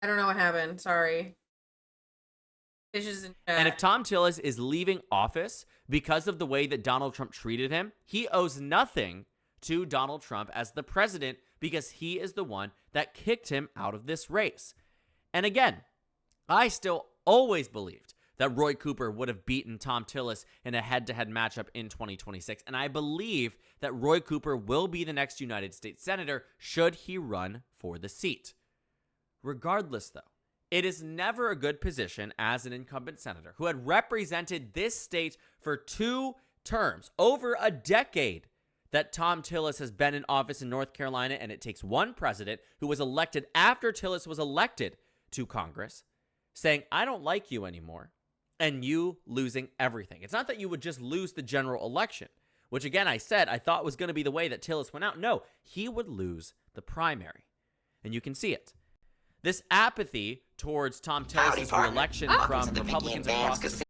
I don't know what happened. Sorry. Fishes in chat. And if Tom Tillis is leaving office because of the way that Donald Trump treated him, he owes nothing to Donald Trump as the president because he is the one that kicked him out of this race. And again, I still always believed that Roy Cooper would have beaten Tom Tillis in a head-to-head matchup in 2026. And I believe that Roy Cooper will be the next United States Senator should he run for the seat. Regardless, though, it is never a good position as an incumbent senator who had represented this state for 2 terms, over a decade, that Tom Tillis has been in office in North Carolina, and it takes one president who was elected after Tillis was elected to Congress saying, I don't like you anymore, and you losing everything. It's not that you would just lose the general election, which again, I said I thought was going to be the way that Tillis went out. No, he would lose the primary, and you can see it. This apathy towards Tom Tillis' re-election from Republicans across the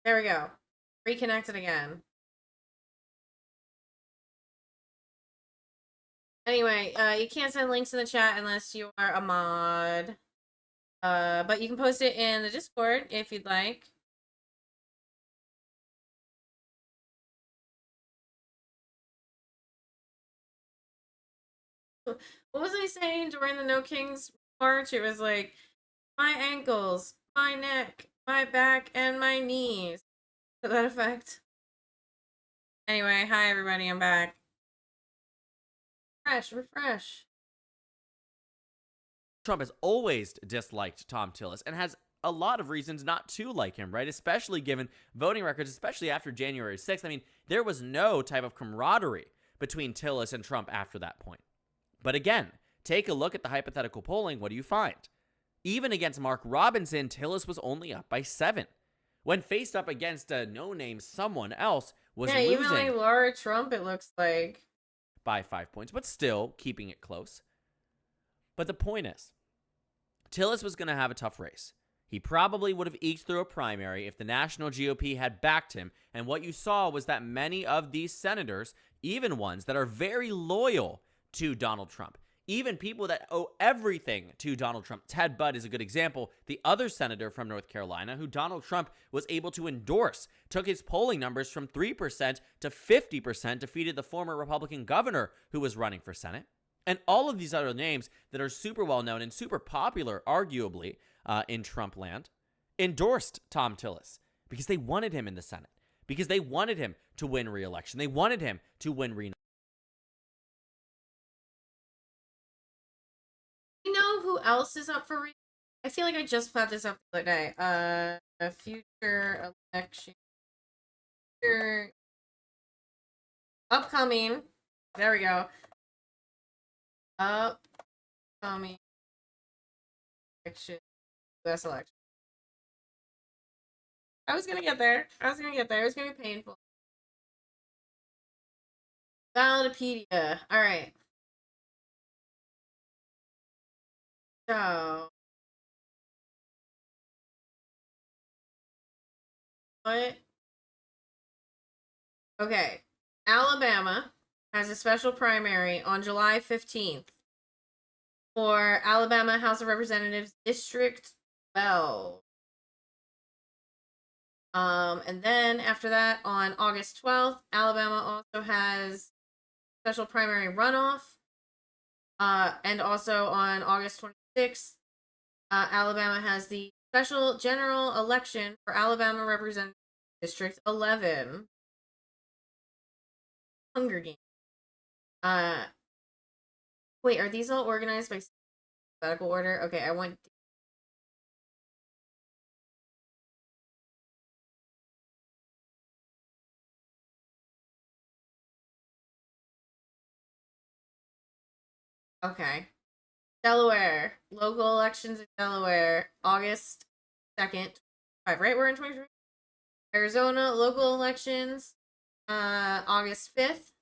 There we go. Reconnected again. Anyway, you can't send links in the chat unless you are a mod. But you can post it in the Discord if you'd like. What was I saying during the No Kings March? It was like, my ankles, my neck, my back, and my knees. To that effect. Anyway, hi everybody, I'm back. Refresh. Trump has always disliked Tom Tillis and has a lot of reasons not to like him, right? Especially given voting records, especially after January 6th. I mean, there was no type of camaraderie between Tillis and Trump after that point. But again, take a look at the hypothetical polling. What do you find? Even against Mark Robinson, Tillis was only up by 7. When faced up against a no-name someone else, was losing even like Laura Trump, it looks like. By 5 points, but still keeping it close. But the point is, Tillis was going to have a tough race. He probably would have eked through a primary if the national GOP had backed him. And what you saw was that many of these senators, even ones that are very loyal to Donald Trump, even people that owe everything to Donald Trump. Ted Budd is a good example. The other senator from North Carolina who Donald Trump was able to endorse, took his polling numbers from 3% to 50%, defeated the former Republican governor who was running for Senate. And all of these other names that are super well known and super popular, arguably, in Trump land, endorsed Tom Tillis because they wanted him in the Senate, because they wanted him to win re-election. They wanted him to win re-election. You know who else is up for I feel like I just put this up the other day. A future election. Future upcoming. There we go. Upcoming election. U.S. election. I was gonna get there. It was gonna be painful. Ballotpedia. All right. So, what? Okay. Alabama has a special primary on July 15th for Alabama House of Representatives District 12. And then after that, on August 12th, Alabama also has special primary runoff. And also on August 26th, Alabama has the special general election for Alabama Representative District 11. Hunger Games. Wait, are these all organized by alphabetical order? Okay, I want. Okay. Delaware. Local elections in Delaware. August 2nd. 5, right? We're in 23. Arizona. Local elections. August 5th.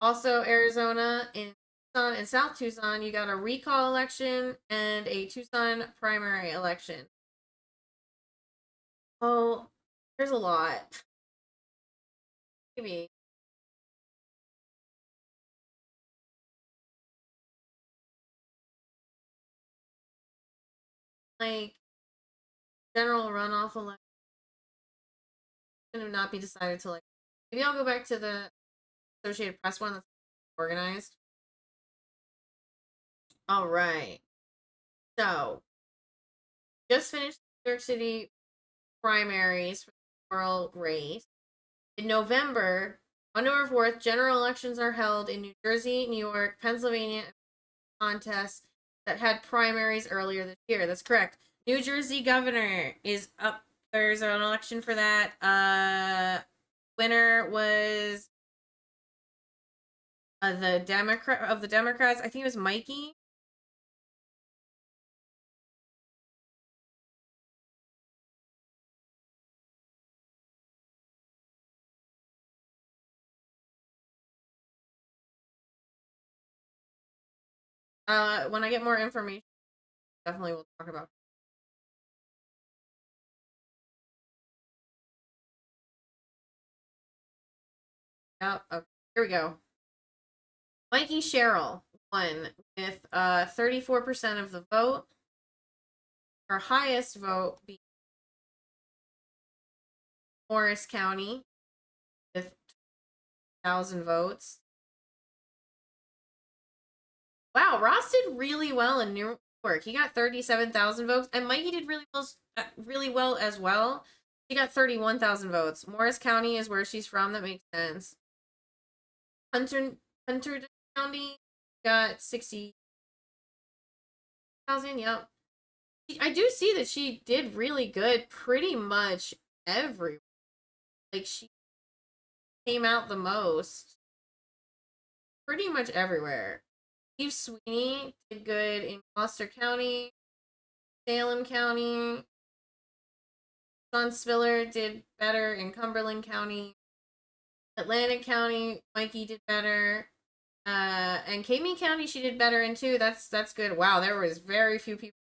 Also, Arizona in Tucson and South Tucson, you got a recall election and a Tucson primary election. Oh, there's a lot. Maybe. Like, general runoff election. Gonna not be decided till like maybe I'll go back to the Associated Press one that's organized. All right. So, just finished New York City primaries for the mayoral race. In November, on November 4th, general elections are held in New Jersey, New York, Pennsylvania, contests that had primaries earlier this year. That's correct. New Jersey governor is up. There's an election for that. Winner was the Democrats. I think it was Mikey. When I get more information, definitely we'll talk about. Yep. Okay. Here we go. Mikey Sherrill won with 34% of the vote. Her highest vote being Morris County with 1,000 votes. Wow, Ross did really well in New York. He got 37,000 votes, and Mikey did really well as well. She got 31,000 votes. Morris County is where she's from. That makes sense. Hunter County got 60,000. Yep. I do see that she did really good pretty much everywhere. Like, she came out the most pretty much everywhere. Steve Sweeney did good in Gloucester County, Salem County. Sean Spiller did better in Cumberland County. Atlantic County, Mikey did better. And Camden County, she did better in too. That's good. Wow, there was very few people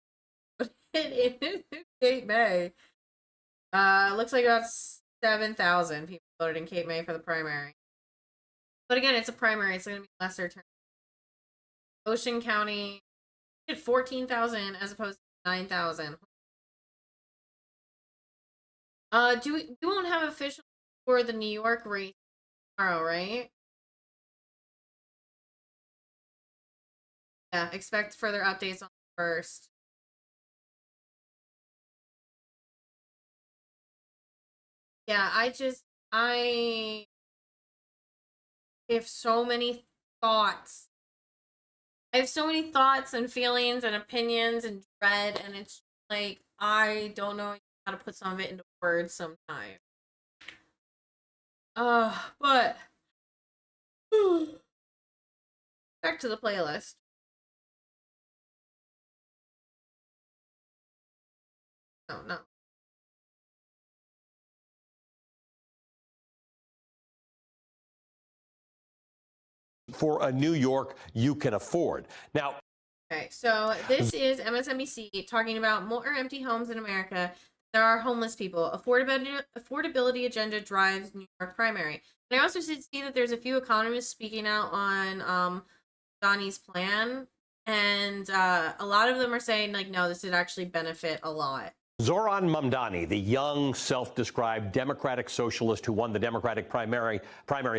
in Cape May. Looks like about 7,000 people voted in Cape May for the primary. But again, it's a primary. It's going to be lesser turn. Ocean County did 14,000 as opposed to 9,000. We won't have official for the New York race tomorrow, right? Yeah, expect further updates on the first. Yeah, I have so many thoughts. I have so many thoughts and feelings and opinions and dread, and it's Like, I don't know how to put some of it into words sometimes. But back to the playlist. Oh no. For a New York you can afford. Now, Okay, so this is MSNBC talking about more empty homes in America. There are homeless people. Affordability agenda drives New York primary. And I also see that there's a few economists speaking out on Donnie's plan, and a lot of them are saying like, no, this would actually benefit a lot. Zoran Mamdani, the young, self-described Democratic socialist who won the Democratic primary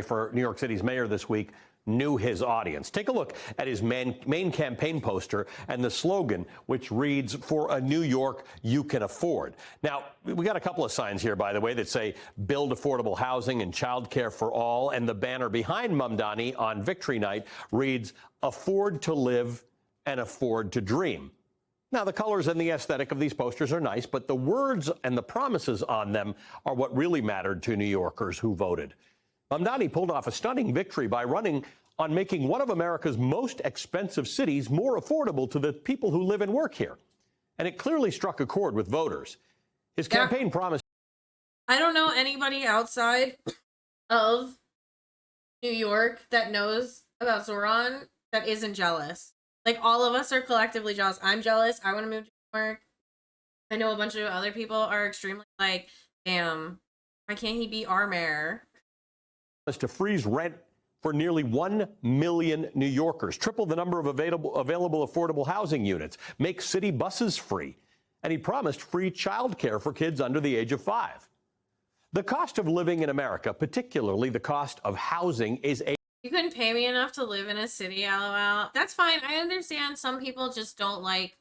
for New York City's mayor this week, knew his audience. Take a look at his main campaign poster and the slogan, which reads, "For a New York you can afford." Now, we got a couple of signs here, by the way, that say build affordable housing and childcare for all. And the banner behind Mamdani on Victory Night reads, "Afford to live and afford to dream." Now, the colors and the aesthetic of these posters are nice, but the words and the promises on them are what really mattered to New Yorkers who voted. Mamdani pulled off a stunning victory by running on making one of America's most expensive cities more affordable to the people who live and work here. And it clearly struck a chord with voters. His campaign promised. I don't know anybody outside of New York that knows about Zoran that isn't jealous. Like, all of us are collectively jealous. I'm jealous. I want to move to New York. I know a bunch of other people are extremely like, damn, why can't he be our mayor? To freeze rent for nearly 1 million New Yorkers, triple the number of available affordable housing units, make city buses free, and he promised free childcare for kids under the age of 5. The cost of living in America, particularly the cost of housing, is a You couldn't pay me enough to live in a city, lol. That's fine. I understand some people just don't like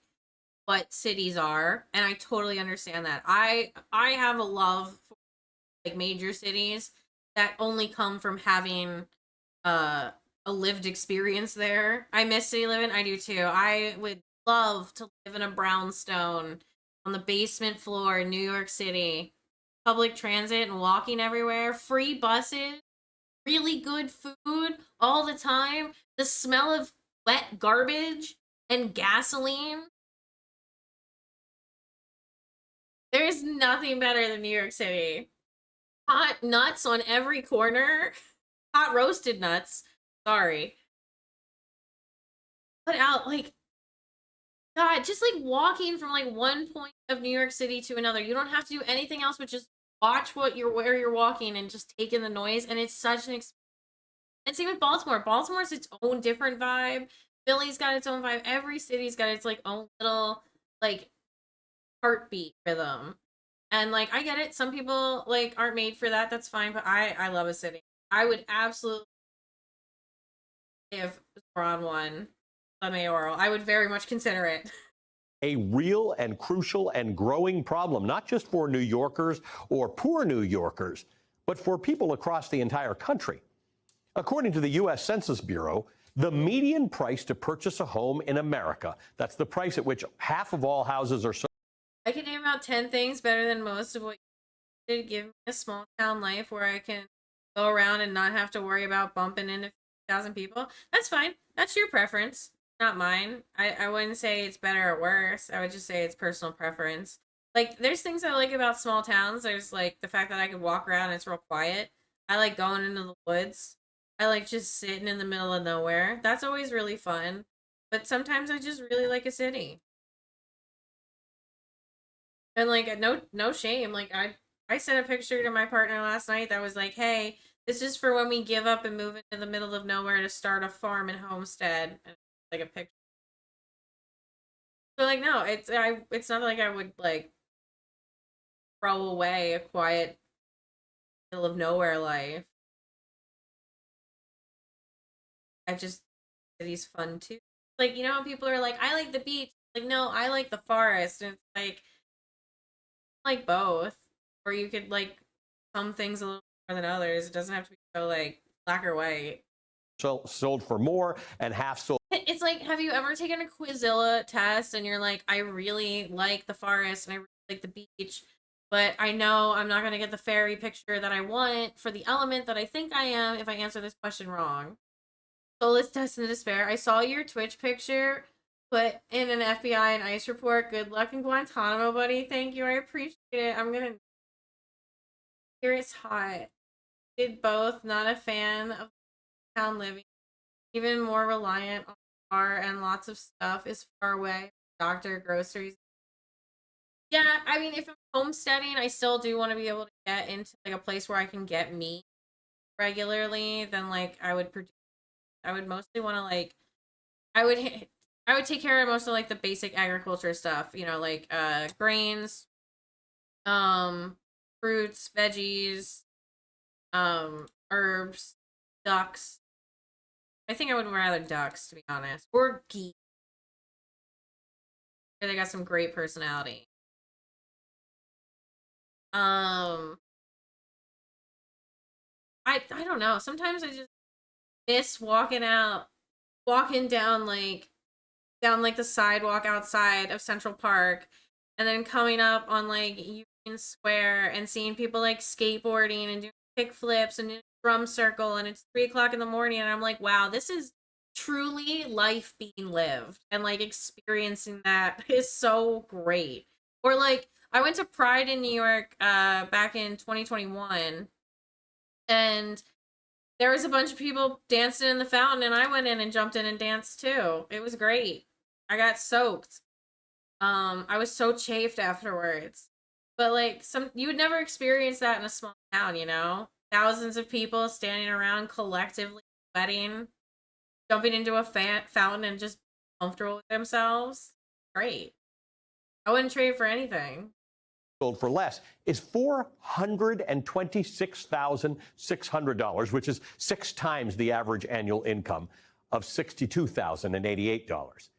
what cities are, and I totally understand that. I have a love for like major cities that only come from having a lived experience there. I miss city living. I do too. I would love to live in a brownstone on the basement floor in New York City. Public transit and walking everywhere, free buses, really good food all the time, the smell of wet garbage and gasoline. There's nothing better than New York City. Hot nuts on every corner. Hot roasted nuts. Sorry. Put out, like, God, just like walking from like one point of New York City to another. You don't have to do anything else but just watch where you're walking and just take in the noise. And it's such an experience. And same with Baltimore. Baltimore's its own different vibe. Philly's got its own vibe. Every city's got its like own little like heartbeat rhythm. And like, I get it. Some people like aren't made for that. That's fine. But I love a city. I would absolutely, if Zoran won the mayoral, I would very much consider it. A real and crucial and growing problem, not just for New Yorkers or poor New Yorkers, but for people across the entire country. According to the U.S. Census Bureau, the median price to purchase a home in America, that's the price at which half of all houses are sold. I can name out 10 things better than most of what you did. Give me a small town life where I can go around and not have to worry about bumping into 1,000 people. That's fine. That's your preference, not mine. I wouldn't say it's better or worse. I would just say it's personal preference. Like, there's things I like about small towns. There's like the fact that I can walk around and it's real quiet. I like going into the woods. I like just sitting in the middle of nowhere. That's always really fun. But sometimes I just really like a city. And like, no shame. Like, I sent a picture to my partner last night that was like, hey, this is for when we give up and move into the middle of nowhere to start a farm and homestead. And like a picture. So like, no, it's not like I would like throw away a quiet middle of nowhere life. I just, city's fun too. Like, you know, people are like, I like the beach. Like, no, I like the forest. And it's like both. Or you could like some things a little more than others. It doesn't have to be so like black or white. sold for more and half sold. It's like, have you ever taken a Quizilla test and you're like, I really like the forest and I really like the beach, but I know I'm not going to get the fairy picture that I want for the element that I think I am if I answer this question wrong. Soulless test in despair. I saw your Twitch picture put in an FBI and ICE report. Good luck in Guantanamo, buddy. Thank you. I appreciate it. I'm going to... Here it's hot. Did both. Not a fan of town living. Even more reliant on car and lots of stuff is far away. Doctor, groceries. Yeah, I mean, if I'm homesteading, I still do want to be able to get into like a place where I can get meat regularly. Then like I would mostly want to like I would take care of most of like the basic agriculture stuff, you know, like grains, fruits, veggies, herbs, ducks. I think I would rather ducks, to be honest, or geese. They got some great personality. I don't know. Sometimes I just miss walking down the sidewalk outside of Central Park, and then coming up on like Union Square and seeing people like skateboarding and doing kick flips and doing a drum circle, and it's 3 o'clock in the morning, and I'm like, wow, this is truly life being lived, and like experiencing that is so great. Or like I went to Pride in New York back in 2021, and there was a bunch of people dancing in the fountain, and I went in and jumped in and danced too. It was great. I got soaked. I was so chafed afterwards. But like you would never experience that in a small town, you know? Thousands of people standing around collectively sweating, jumping into a fountain and just comfortable with themselves. Great. I wouldn't trade for anything. Sold for less is $426,600, which is 6 times the average annual income of $62,088.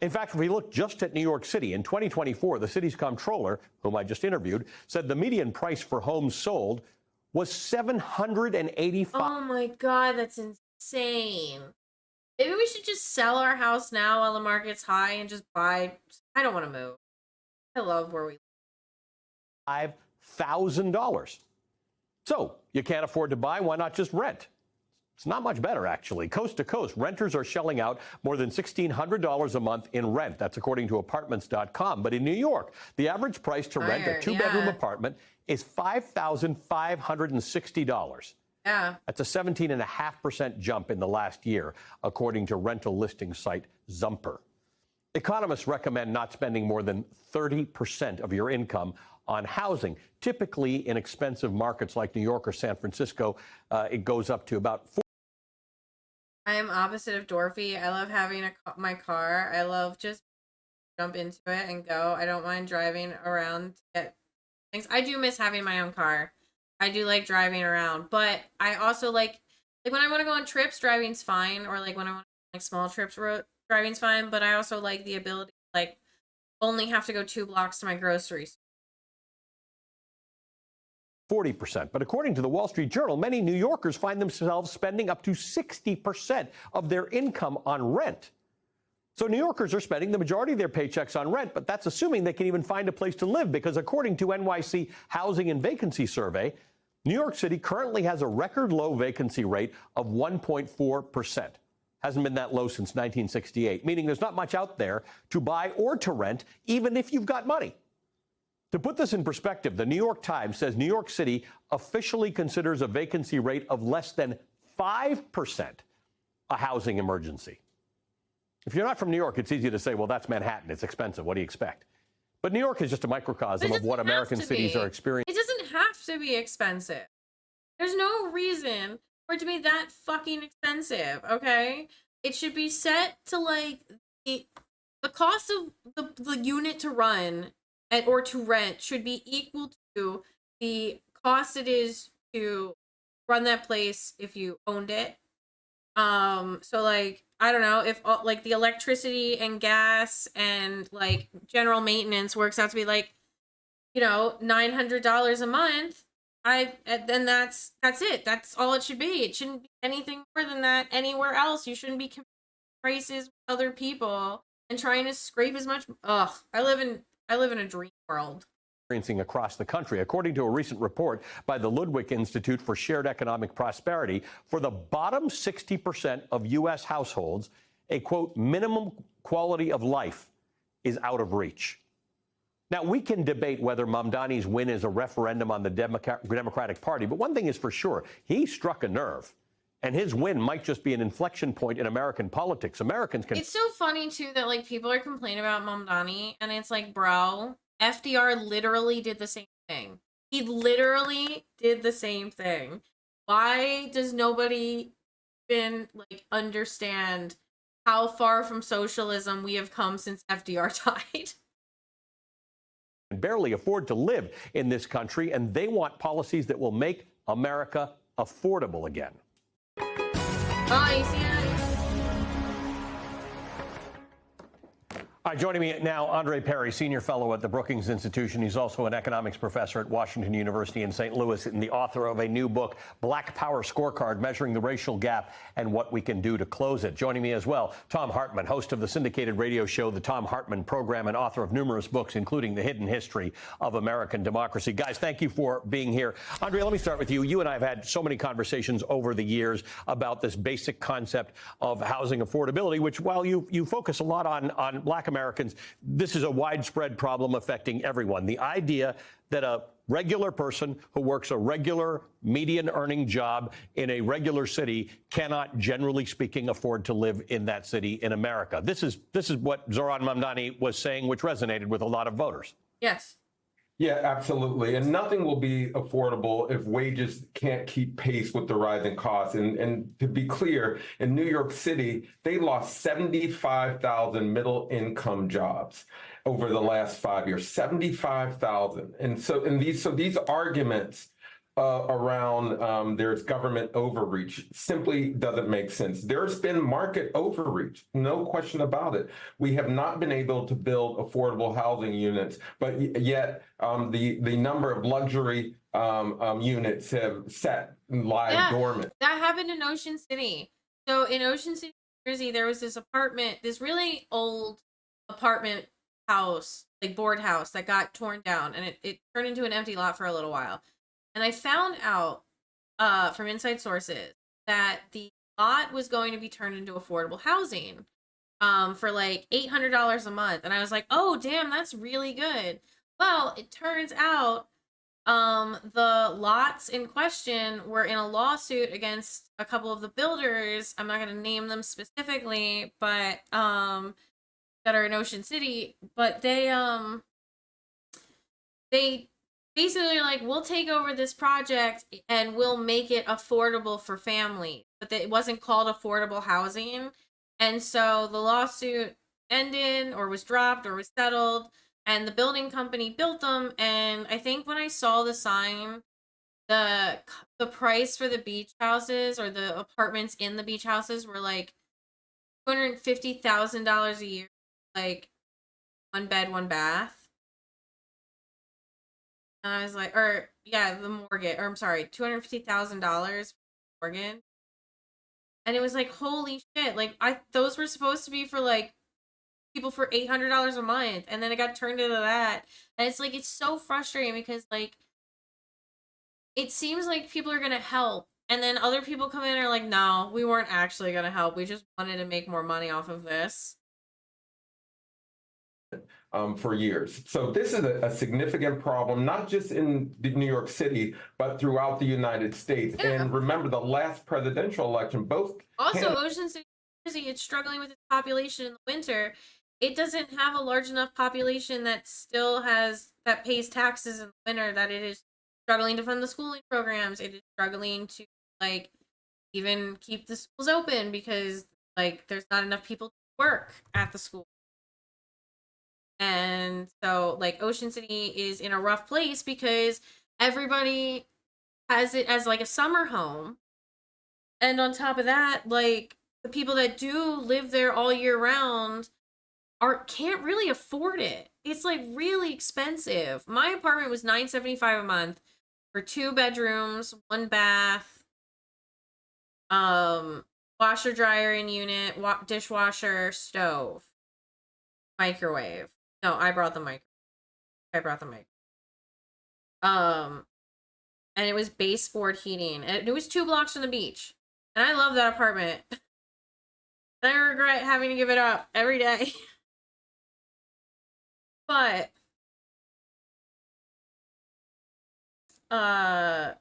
In fact, if we look just at New York City, in 2024, the city's comptroller, whom I just interviewed, said the median price for homes sold was $785,000. Oh my God, that's insane. Maybe we should just sell our house now while the market's high and just buy. I don't want to move. I love where we live. $5,000. So you can't afford to buy, why not just rent? It's not much better, actually. Coast to coast, renters are shelling out more than $1,600 a month in rent. That's according to apartments.com. But in New York, the average price to rent a 2-bedroom apartment is $5,560. Yeah. That's a 17.5% jump in the last year, according to rental listing site Zumper. Economists recommend not spending more than 30% of your income on housing. Typically, in expensive markets like New York or San Francisco, it goes up to about 40%. I am opposite of Dorothy. I love having my car. I love just jump into it and go. I don't mind driving around to get things. I do miss having my own car. I do like driving around, but I also like when I want to go on trips, driving's fine. Or like when I want to like small trips, driving's fine. But I also like the ability to like only have to go 2 blocks to my grocery store. 40%. But according to the Wall Street Journal, many New Yorkers find themselves spending up to 60% of their income on rent. So New Yorkers are spending the majority of their paychecks on rent, but that's assuming they can even find a place to live, because according to NYC Housing and Vacancy Survey, New York City currently has a record low vacancy rate of 1.4%. Hasn't been that low since 1968, meaning there's not much out there to buy or to rent, even if you've got money. To put this in perspective, the New York Times says New York City officially considers a vacancy rate of less than 5% a housing emergency. If you're not from New York, it's easy to say, well, that's Manhattan. It's expensive. What do you expect? But New York is just a microcosm of what American cities are experiencing. It doesn't have to be expensive. There's no reason for it to be that fucking expensive, okay? It should be set to like the cost of the unit to run or to rent should be equal to the cost it is to run that place if you owned it. So like, I don't know, if like the electricity and gas and like general maintenance works out to be like, you know, $900 a month. then that's it. That's all it should be. It shouldn't be anything more than that anywhere else. You shouldn't be comparing prices with other people and trying to scrape as much. Ugh, I live in a dream world. Experiencing across the country. According to a recent report by the Ludwig Institute for Shared Economic Prosperity, for the bottom 60% of U.S. households, a, quote, minimum quality of life is out of reach. Now, we can debate whether Mamdani's win is a referendum on the Democratic Party, but one thing is for sure, he struck a nerve. And his win might just be an inflection point in American politics. Americans can... It's so funny, too, that, like, people are complaining about Mamdani, and it's like, bro, FDR literally did the same thing. He literally did the same thing. Why does nobody even, like, understand how far from socialism we have come since FDR died? Barely afford to live in this country, and they want policies that will make America affordable again. Oh, you see that? All right, joining me now, Andre Perry, senior fellow at the Brookings Institution. He's also an economics professor at Washington University in St. Louis and the author of a new book, Black Power Scorecard, Measuring the Racial Gap and What We Can Do to Close It. Joining me as well, Thom Hartmann, host of the syndicated radio show, The Thom Hartmann Program, and author of numerous books, including The Hidden History of American Democracy. Guys, thank you for being here. Andre, let me start with you. You and I have had so many conversations over the years about this basic concept of housing affordability, which, while you focus a lot on Black Americans, this is a widespread problem affecting everyone. The idea that a regular person who works a regular median earning job in a regular city cannot, generally speaking, afford to live in that city in America. This is what Zoran Mamdani was saying, which resonated with a lot of voters. Yes. Yeah, absolutely. And nothing will be affordable if wages can't keep pace with the rising costs. And to be clear, in New York City, they lost 75,000 middle income jobs over the last 5 years, 75,000. And these arguments around there's government overreach simply doesn't make sense. There's been market overreach, no question about it. We have not been able to build affordable housing units, but yet the number of luxury units have lie dormant. That happened in Ocean City. So in Ocean City, New Jersey, there was this apartment, this really old apartment house, like board house, that got torn down, and it turned into an empty lot for a little while. And I found out from inside sources that the lot was going to be turned into affordable housing for like $800 a month. And I was like, oh, damn, that's really good. Well, it turns out the lots in question were in a lawsuit against a couple of the builders. I'm not going to name them specifically, but that are in Ocean City. But they basically like, we'll take over this project and we'll make it affordable for families. But it wasn't called affordable housing. And so the lawsuit ended or was dropped or was settled. And the building company built them. And I think when I saw the sign, the price for the beach houses or the apartments in the beach houses were like $250,000 a year. Like 1 bed, 1 bath. And I was like, the mortgage, or I'm sorry, $250,000 mortgage. And it was like, holy shit. Like, those were supposed to be for like people for $800 a month. And then it got turned into that. And it's like, it's so frustrating because like, it seems like people are going to help. And then other people come in and are like, no, we weren't actually going to help. We just wanted to make more money off of this. For years. So this is a significant problem, not just in New York City, but throughout the United States. Yeah. And remember, the last presidential election, Ocean City, New Jersey, it's struggling with its population in the winter. It doesn't have a large enough population that pays taxes in the winter, that it is struggling to fund the schooling programs. It is struggling to like even keep the schools open because like there's not enough people to work at the school. And so, like, Ocean City is in a rough place because everybody has it as, like, a summer home. And on top of that, like, the people that do live there all year round can't really afford it. It's, like, really expensive. My apartment was $975 a month for 2 bedrooms, 1 bath, washer dryer in unit, dishwasher, stove, microwave. No, I brought the mic. And it was baseboard heating. And it was 2 blocks from the beach. And I love that apartment. And I regret having to give it up every day. But I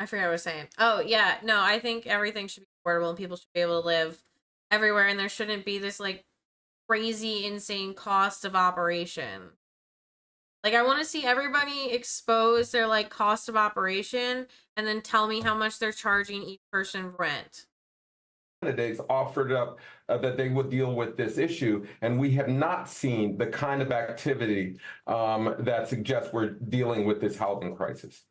forgot what I was saying. Oh, yeah. No, I think everything should be affordable and people should be able to live everywhere, and there shouldn't be this like crazy insane cost of operation. Like, I want to see everybody expose their like cost of operation and then tell me how much they're charging each person rent. Candidates offered up that they would deal with this issue, and we have not seen the kind of activity that suggests we're dealing with this housing crisis.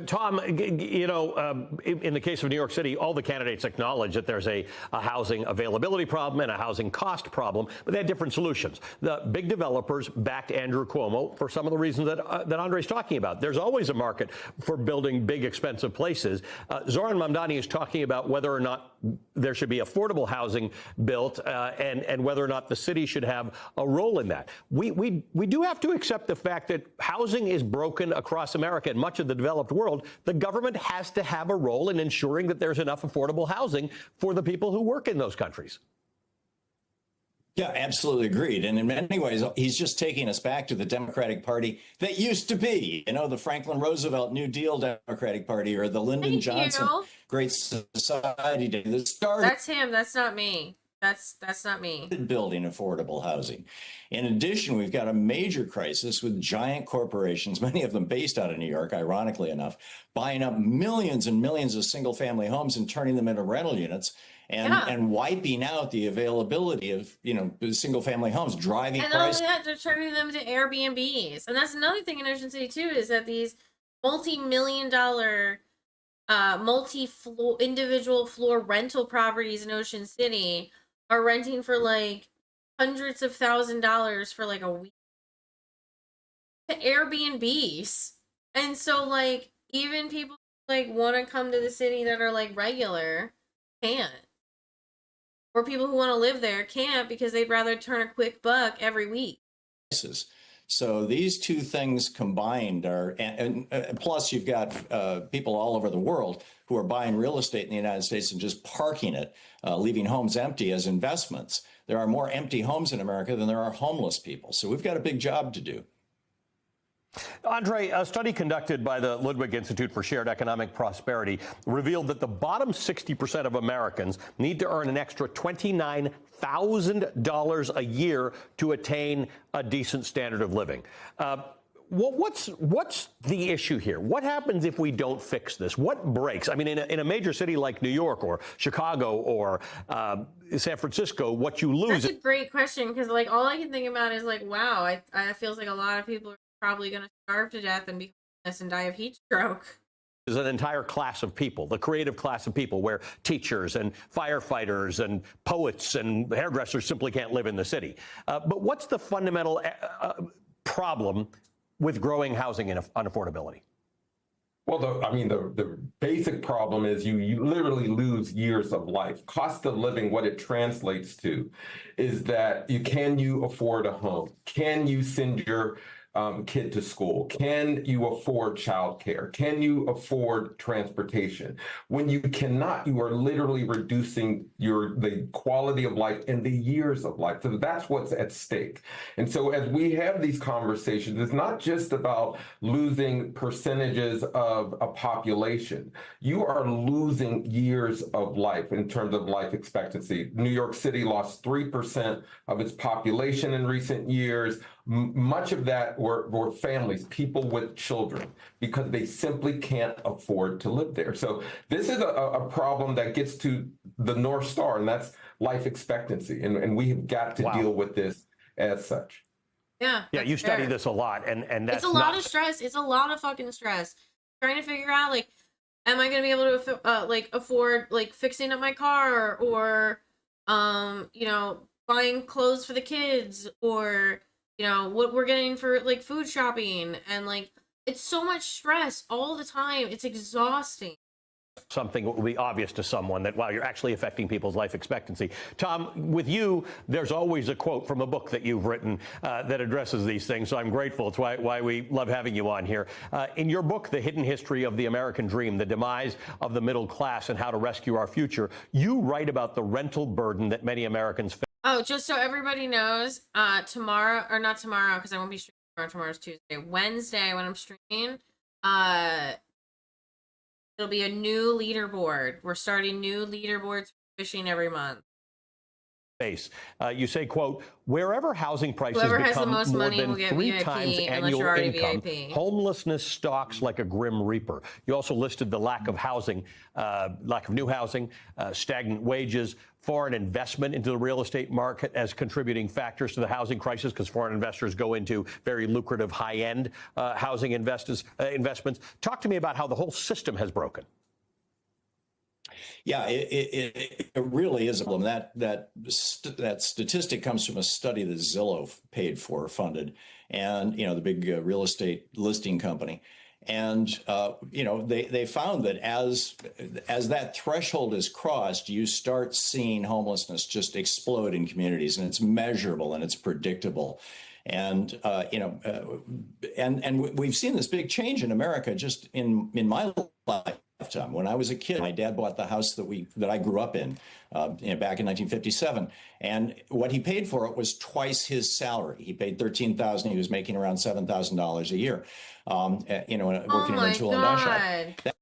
Tom, you know, in the case of New York City, all the candidates acknowledge that there's a housing availability problem and a housing cost problem, but they had different solutions. The big developers backed Andrew Cuomo for some of the reasons that Andre's talking about. There's always a market for building big, expensive places. Zohran Mamdani is talking about whether or not there should be affordable housing built and whether or not the city should have a role in that. We do have to accept the fact that housing is broken across America and much of the developed world. The government has to have a role in ensuring that there's enough affordable housing for the people who work in those countries. Yeah, absolutely agreed. And in many ways, he's just taking us back to the Democratic Party that used to be, you know, the Franklin Roosevelt New Deal Democratic Party or the Lyndon Johnson Great Society Day. That's him. That's not me. That's not me. Building affordable housing. In addition, we've got a major crisis with giant corporations, many of them based out of New York, ironically enough, buying up millions and millions of single family homes and turning them into rental units and wiping out the availability of, you know, single family homes, driving and price. And they're turning them to Airbnbs. And that's another thing in Ocean City too, is that these multi-million-dollar multi-floor individual floor rental properties in Ocean City are renting for like hundreds of $1,000s for like a week to Airbnbs. And so like even people like want to come to the city that are like regular can't, or people who want to live there can't because they'd rather turn a quick buck every week. So these two things combined are, and plus you've got people all over the world who are buying real estate in the United States and just parking it, leaving homes empty as investments. There are more empty homes in America than there are homeless people. So we've got a big job to do. Andre, a study conducted by the Ludwig Institute for Shared Economic Prosperity revealed that the bottom 60% of Americans need to earn an extra $29,000 a year to attain a decent standard of living. What's the issue here? What happens if we don't fix this? What breaks? I mean, in a major city like New York or Chicago or San Francisco, what you lose. That's a great question, because like all I can think about is like, wow, I feels like a lot of people are probably going to starve to death and be homeless and die of heat stroke. Is an entire class of people, the creative class of people, where teachers and firefighters and poets and hairdressers simply can't live in the city. But what's the fundamental problem with growing housing unaffordability? Well, the basic problem is you literally lose years of life. Cost of living, what it translates to is that can you afford a home? Can you send your kid to school? Can you afford childcare? Can you afford transportation? When you cannot, you are literally reducing the quality of life and the years of life. So that's what's at stake. And so as we have these conversations, it's not just about losing percentages of a population. You are losing years of life in terms of life expectancy. New York City lost 3% of its population in recent years. Much of that were families, people with children, because they simply can't afford to live there. So this is a problem that gets to the North Star, and that's life expectancy. And we have got to deal with this as such. Yeah. Yeah, you study this a lot, and that's it's a lot of stress. It's a lot of fucking stress. Trying to figure out, like, am I going to be able to afford like fixing up my car, or you know, buying clothes for the kids, or you know, what we're getting for like food shopping, and like It's so much stress all the time. It's exhausting. Something that will be obvious to someone that, wow, you're actually affecting people's life expectancy. Tom, with you, there's always a quote from a book that you've written that addresses these things, so I'm grateful. It's why we love having you on here. In your book, The Hidden History of the American Dream, The Demise of the Middle Class and How to Rescue Our Future, you write about the rental burden that many Americans face. Oh, just so everybody knows, tomorrow, or not tomorrow, because I won't be streaming tomorrow. Tomorrow's Tuesday. Wednesday, when I'm streaming, it'll be a new leaderboard. We're starting new leaderboards for fishing every month. You say, quote, wherever housing prices Whoever has the become most more money than will get 3 VIP, times unless annual you're already income, VIP. homelessness stalks like a grim reaper. You also listed the lack of housing, lack of new housing, stagnant wages, foreign investment into the real estate market as contributing factors to the housing crisis, because foreign investors go into very lucrative high-end housing investments. Talk to me about how the whole system has broken. Yeah, it really is a problem. That statistic comes from a study that Zillow paid for, funded, and the big real estate listing company. And they found that as that threshold is crossed, you start seeing homelessness just explode in communities, and it's measurable and it's predictable. And and we've seen this big change in America just in my lifetime. When I was a kid, my dad bought the house that I grew up in, back in 1957, and what he paid for it was twice his salary. He paid $13,000. He was making around $7,000 a year. Working in a tool and die shop.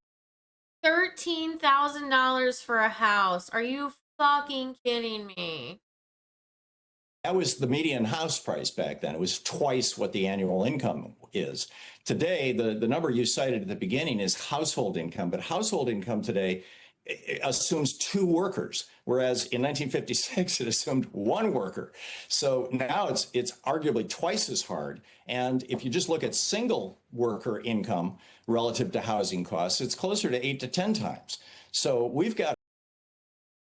$13,000 for a house? Are you fucking kidding me? That was the median house price back then. It was twice what the annual income is. Today, the number you cited at the beginning is household income, but household income today assumes 2 workers, whereas in 1956 it assumed 1 worker. So now it's arguably twice as hard. And if you just look at single worker income relative to housing costs, it's closer to 8 to 10 times. So we've got.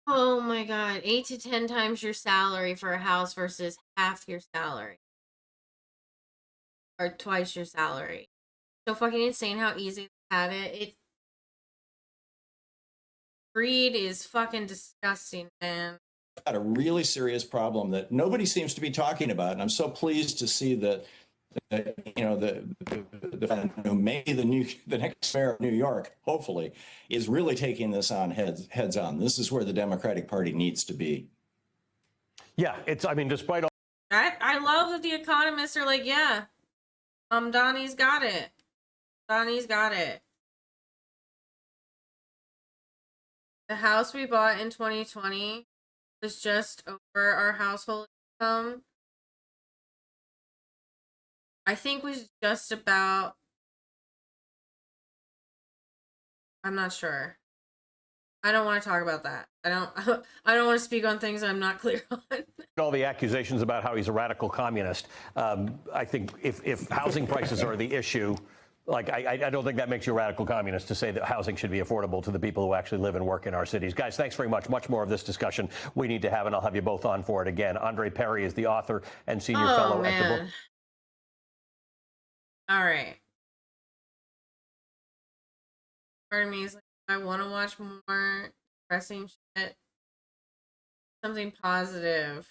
Oh my God, 8 to 10 times your salary for a house versus half your salary. Or twice your salary. So fucking insane how easy they had it. Greed is fucking disgusting, man. Got a really serious problem that nobody seems to be talking about, and I'm so pleased to see that who may be the next mayor of New York, hopefully, is really taking this on heads on. This is where the Democratic Party needs to be. Yeah, despite all. I love that the economists are like, yeah, Donnie's got it. Donnie's got it. The house we bought in 2020 was just over our household income. I think was just about, I'm not sure. I don't want to talk about that. I don't want to speak on things I'm not clear on. All the accusations about how he's a radical communist. I think if housing prices are the issue, I don't think that makes you a radical communist to say that housing should be affordable to the people who actually live and work in our cities. Guys, thanks very much. Much more of this discussion we need to have, and I'll have you both on for it again. Andre Perry is the author and senior fellow at the book. All right. Part of me is like, I want to watch more depressing shit. Something positive.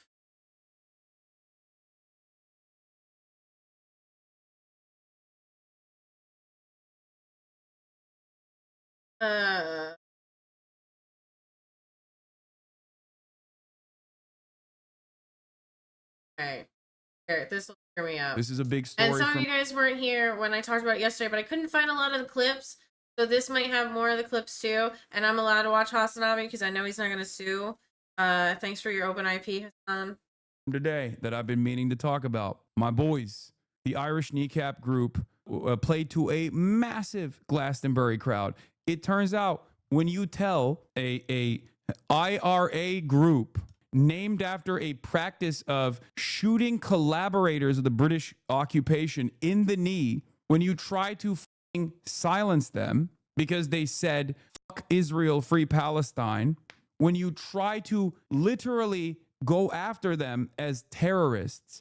Okay. Here, this will cheer me up. This is a big story. And some of you guys weren't here when I talked about it yesterday, but I couldn't find a lot of the clips. So this might have more of the clips too. And I'm allowed to watch Hasanabi because I know he's not going to sue. Thanks for your open IP, Hassan. Today that I've been meaning to talk about. My boys, the Irish Kneecap Group, played to a massive Glastonbury crowd. It turns out when you tell a IRA group named after a practice of shooting collaborators of the British occupation in the knee, when you try to silence them because they said, fuck Israel, free Palestine, when you try to literally go after them as terrorists,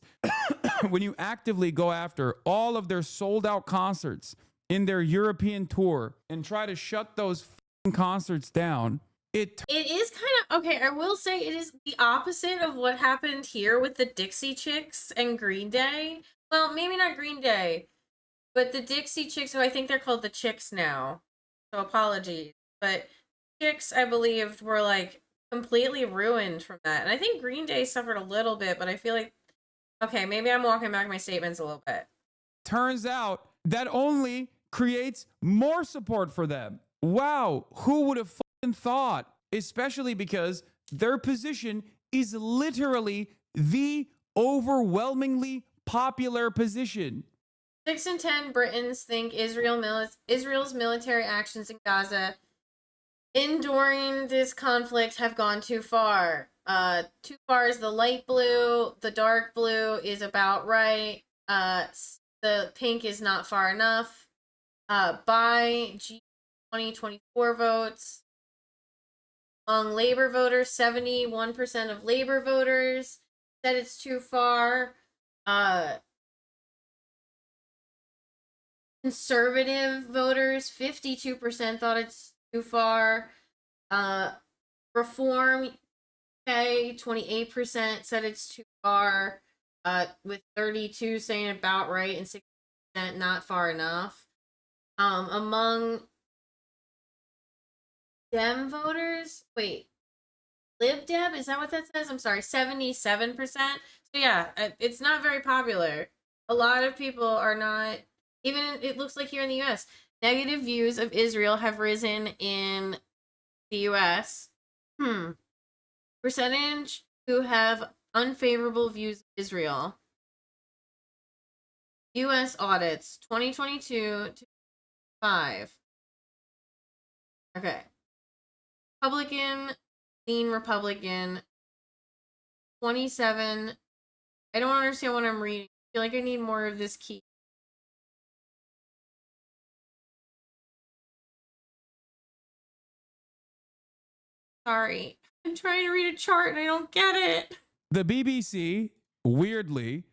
when you actively go after all of their sold out concerts in their European tour and try to shut those f***ing concerts down, It is kind of okay. I will say it is the opposite of what happened here with the Dixie Chicks and Green Day. Well, maybe not Green Day, but the Dixie Chicks, who I think they're called the Chicks now. So apologies, but Chicks, I believe, were like completely ruined from that. And I think Green Day suffered a little bit, but I feel like okay, maybe I'm walking back my statements a little bit. turns out that only creates more support for them. Wow, who would have fucking thought? Especially because their position is literally the overwhelmingly popular position. 6 in 10 Britons think Israel's military actions in Gaza enduring this conflict have gone too far. Too far is the light blue. The dark blue is about right. The pink is not far enough. By G2024 votes. Among Labor voters, 71% of Labor voters said it's too far. Conservative voters, 52% thought it's too far. Reform, okay, 28% said it's too far. With 32 saying about right and 6% not far enough. Among Dem voters, wait, Lib Dem, is that what that says? I'm sorry, 77%. So yeah, it's not very popular. A lot of people are not, even it looks like here in the US, negative views of Israel have risen in the US. Percentage who have unfavorable views of Israel. US audits 2022 to 5. Okay. Republican, lean Republican, 27. I don't understand what I'm reading. I feel like I need more of this key. Sorry. I'm trying to read a chart and I don't get it. The BBC weirdly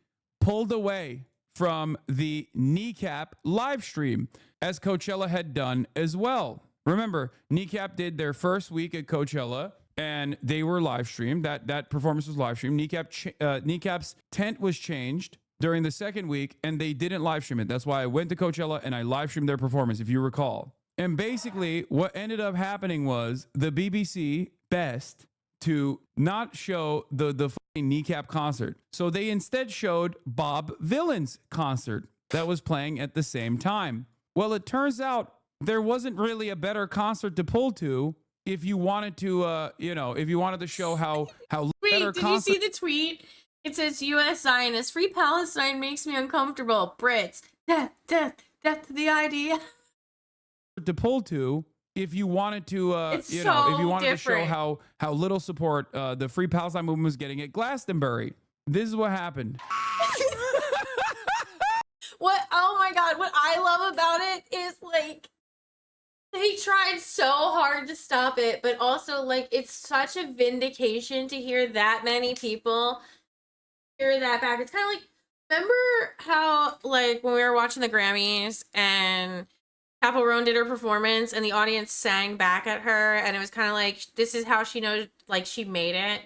pulled away from the Kneecap live stream, as Coachella had done as well. Remember, Kneecap did their first week at Coachella and they were live streamed. That performance was live streamed. Kneecap's tent was changed during the second week and they didn't live stream it. That's why I went to Coachella and I live streamed their performance, if you recall. And basically what ended up happening was the BBC best to not show the fucking Kneecap concert. So they instead showed Bob Vylan's concert that was playing at the same time. Well, it turns out there wasn't really a better concert to pull to if you wanted to, if you wanted to show how Wait, better did you see the tweet? It says U.S. Zionist, free Palestine makes me uncomfortable. Brits, death, death, death to the idea. To pull to if you wanted to, It's if you so wanted different. to show how little support the Free Palestine movement was getting at Glastonbury. This is what happened. What? Oh my God! What I love about it is like they tried so hard to stop it, but also like it's such a vindication to hear that many people hear that back. It's kind of like, remember how like when we were watching the Grammys and Chappell Roan did her performance and the audience sang back at her and it was kind of like, this is how she knows like she made it,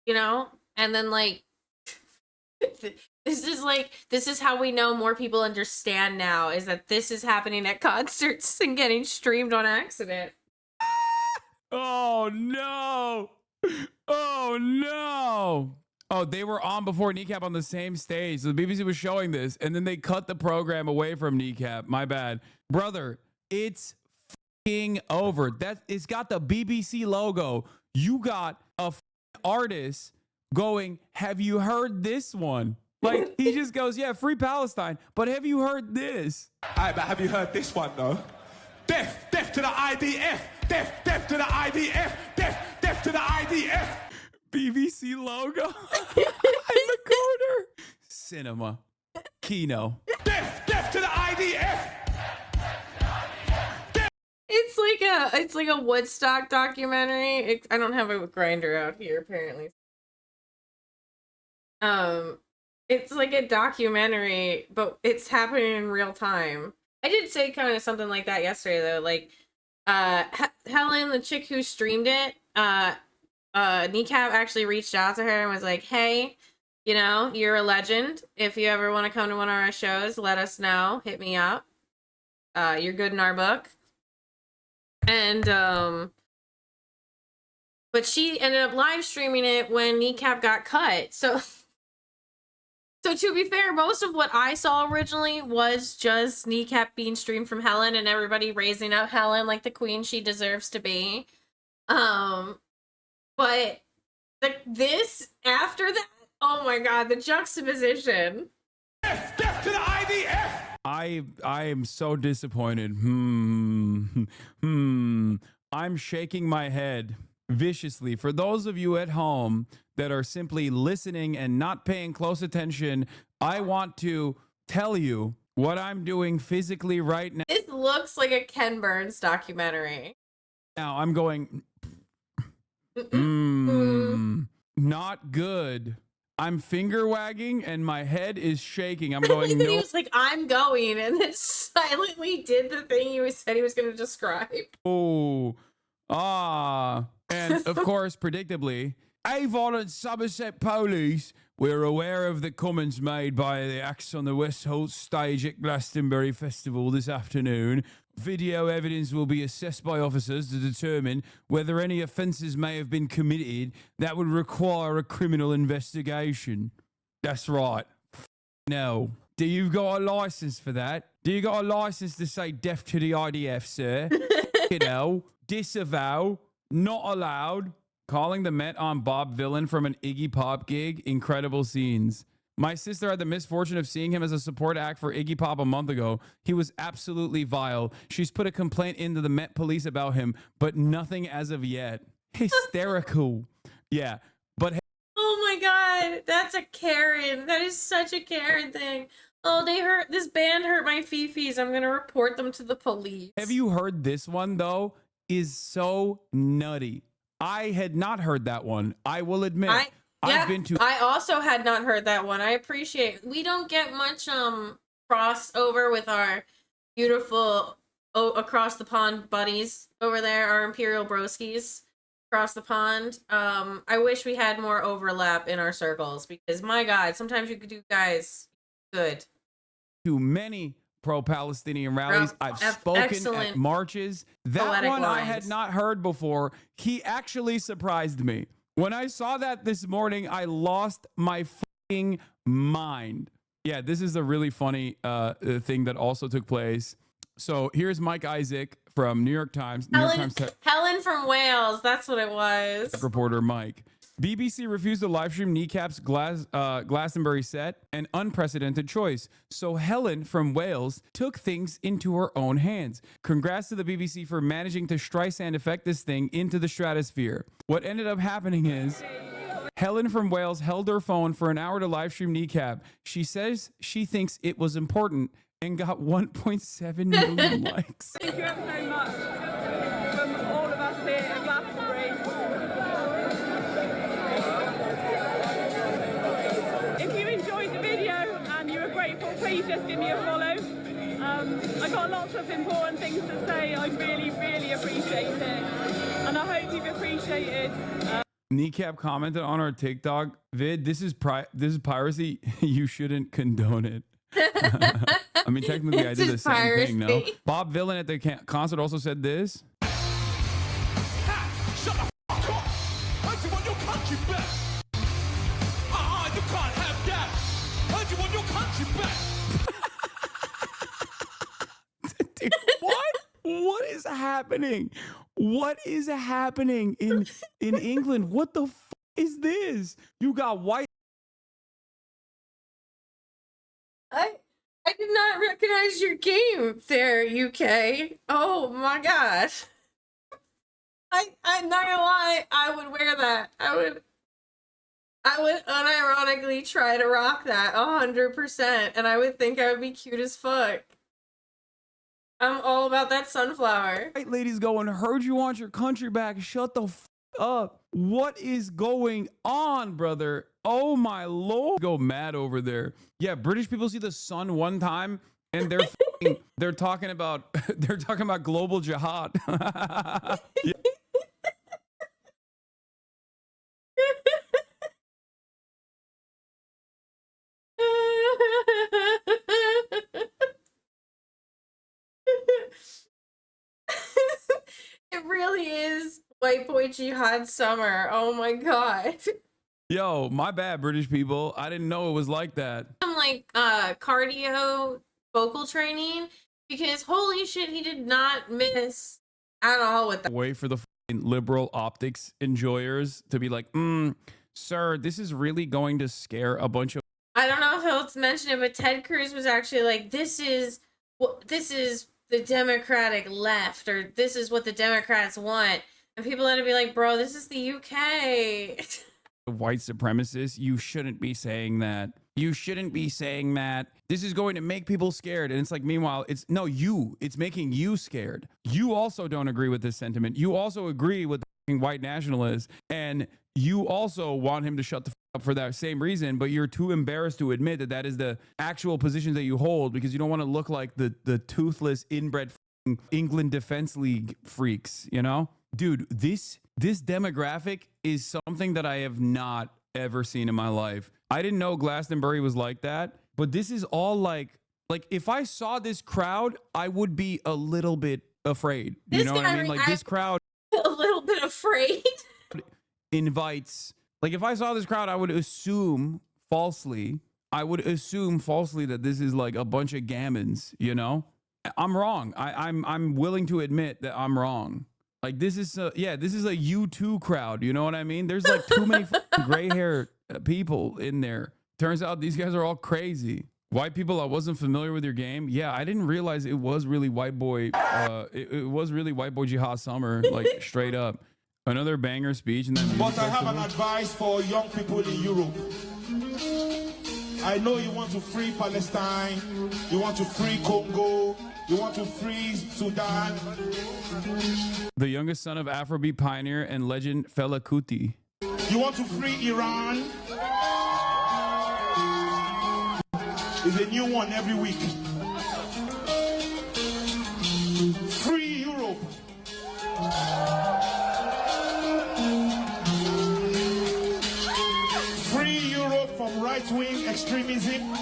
you know? And then like this is how we know more people understand now, is that this is happening at concerts and getting streamed on accident. Oh no! Oh no! Oh, they were on before Kneecap on the same stage. So the BBC was showing this, and then they cut the program away from Kneecap. My bad. Brother, it's f***ing over. It's got the BBC logo. You got a artist going, have you heard this one? Like, he just goes, yeah, free Palestine, but have you heard this? All right, but have you heard this one, though? Death, death to the IDF! Death, death to the IDF! Death, death to the IDF! BBC logo in the corner. Cinema. Kino. Death, death to the IDF! It's like a Woodstock documentary. I don't have a grinder out here apparently. It's like a documentary, but it's happening in real time. I did say kind of something like that yesterday though. Like, Helen, the chick who streamed it, Kneecap actually reached out to her and was like, "Hey, you know, you're a legend. If you ever want to come to one of our shows, let us know. Hit me up. You're good in our book." And but she ended up live streaming it when Kneecap got cut. So to be fair, most of what I saw originally was just Kneecap being streamed from Helen and everybody raising up Helen like the queen she deserves to be. But this after that, oh my god, the juxtaposition. Death to the IDF! I am so disappointed. I'm shaking my head viciously. For those of you at home that are simply listening and not paying close attention, I want to tell you what I'm doing physically right now. This looks like a Ken Burns documentary. Now I'm going, not good. I'm finger wagging and my head is shaking. I'm going, He no. was like, "I'm going," and then silently did the thing he said he was going to describe. And of course, predictably, Avon and Somerset Police were aware of the comments made by the acts on the West Holt stage at Glastonbury Festival this afternoon. Video evidence will be assessed by officers to determine whether any offences may have been committed that would require a criminal investigation. That's right. No. Do you got a license for that? Do you got a license to say death to the IDF, sir? You know, disavow, not allowed. Calling the Met on Bob Villain from an Iggy Pop gig. Incredible scenes. My sister had the misfortune of seeing him as a support act for Iggy Pop a month ago. He was absolutely vile. She's put a complaint into the Met Police about him, but nothing as of yet. Hysterical. Yeah, but Oh my god, that's a Karen. That is such a Karen thing. Oh, this band hurt my fifis. I'm gonna report them to the police. have you heard this one, though? Is so nutty. I had not heard that one. I will admit. I also had not heard that one. I appreciate we don't get much crossover with our beautiful across the pond buddies over there, our Imperial Broskies across the pond. I wish we had more overlap in our circles because my god, sometimes you could do guys good. To many pro-Palestinian rallies. I've spoken at marches. That poetic one I lines. had not heard before. He actually surprised me. When I saw that this morning, I lost my fucking mind. Yeah, this is a really funny thing that also took place. So here's Mike Isaac from New York Times. Helen from Wales, that's what it was. Reporter Mike. BBC refused to live stream Kneecap's Glastonbury set, an unprecedented choice. So Helen from Wales took things into her own hands. Congrats to the BBC for managing to Streisand effect this thing into the stratosphere. What ended up happening is Helen from Wales held her phone for an hour to live stream Kneecap. She says she thinks it was important and got 1.7 million likes. Thank you ever so much from all of us here at Glastonbury. If you enjoyed the video and you were grateful, please just give me a follow. I got lots of important things to say. I really, really appreciate it. And I hope you've appreciated. Kneecap commented on our TikTok vid, this is piracy. You shouldn't condone it. I mean, technically, I did the same thing, no? Bob Villain at the concert also said this. Shut the fuck up! Heard you want your country back! You can't have that! Heard you want your country back! Dude, what? What is happening? What is happening in England? What the fuck is this? You got white. I did not recognize your game there, UK. Oh my gosh. I'm not gonna lie, I would wear that. I would unironically try to rock that 100%, and I would think I would be cute as fuck. I'm all about that sunflower. White ladies going, heard you want your country back. Shut the f up. What is going on, brother? Oh my lord. Go mad over there. Yeah, British people see the sun one time and they're talking about global jihad. Yeah. It really is white boy jihad summer. Oh my god. Yo, my bad, British people. I didn't know it was like that. I'm like cardio vocal training because holy shit, he did not miss at all with that. Wait for the liberal optics enjoyers to be like, sir, this is really going to scare a bunch of. I don't know if else mentioned it, but Ted Cruz was actually like, this is the Democratic left, or this is what the Democrats want. And people had to be like, bro, this is the UK. White supremacists, you shouldn't be saying that. You shouldn't be saying that. This is going to make people scared. And it's like, meanwhile, it's making you scared. You also don't agree with this sentiment. You also agree with the white nationalists, and you also want him to shut the up for that same reason, but you're too embarrassed to admit that that is the actual position that you hold because you don't want to look like the toothless inbred England Defense League freaks, you know? Dude, this demographic is something that I have not ever seen in my life. I didn't know Glastonbury was like that, but this is all like if I saw this crowd, I would be a little bit afraid. You know what I mean? Like this crowd a little bit afraid invites, like if I saw this crowd, I would assume falsely that this is like a bunch of gammons, you know? I'm wrong. I'm willing to admit that I'm wrong. Like this is a U2 crowd. You know what I mean? There's like too many gray hair people in there. Turns out these guys are all crazy. White people, I wasn't familiar with your game. Yeah, I didn't realize it was really white boy. It was really white boy jihad summer, like straight up. Another banger speech. And then but I have an advice for young people in Europe. I know you want to free Palestine, you want to free Congo, you want to free Sudan. The youngest son of Afrobeat pioneer and legend Fela Kuti. You want to free Iran? There's a new one every week. Free Europe. Free Europe from right-wing extremism.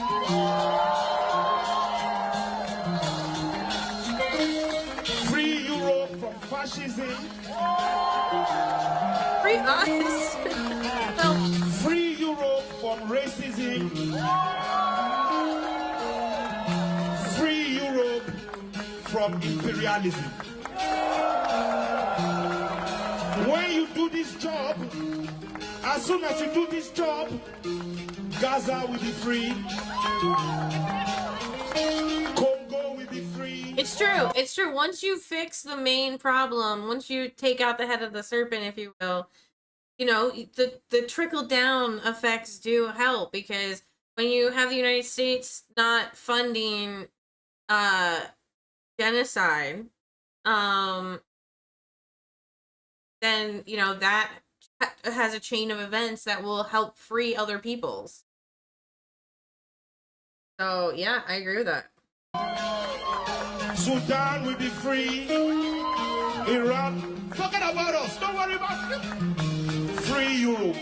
Free Europe from fascism. Free us. Free Europe from racism. Free Europe from imperialism. When you do this job, as soon as you do this job, Gaza will be free. Congo will be free. It's true. It's true. Once you fix the main problem, once you take out the head of the serpent, if you will, you know, the trickle down effects do help, because when you have the United States not funding genocide, then, you know, that has a chain of events that will help free other peoples. So, yeah, I agree with that. Sudan will be free. Iran, forget about us. Don't worry about it. Free Europe.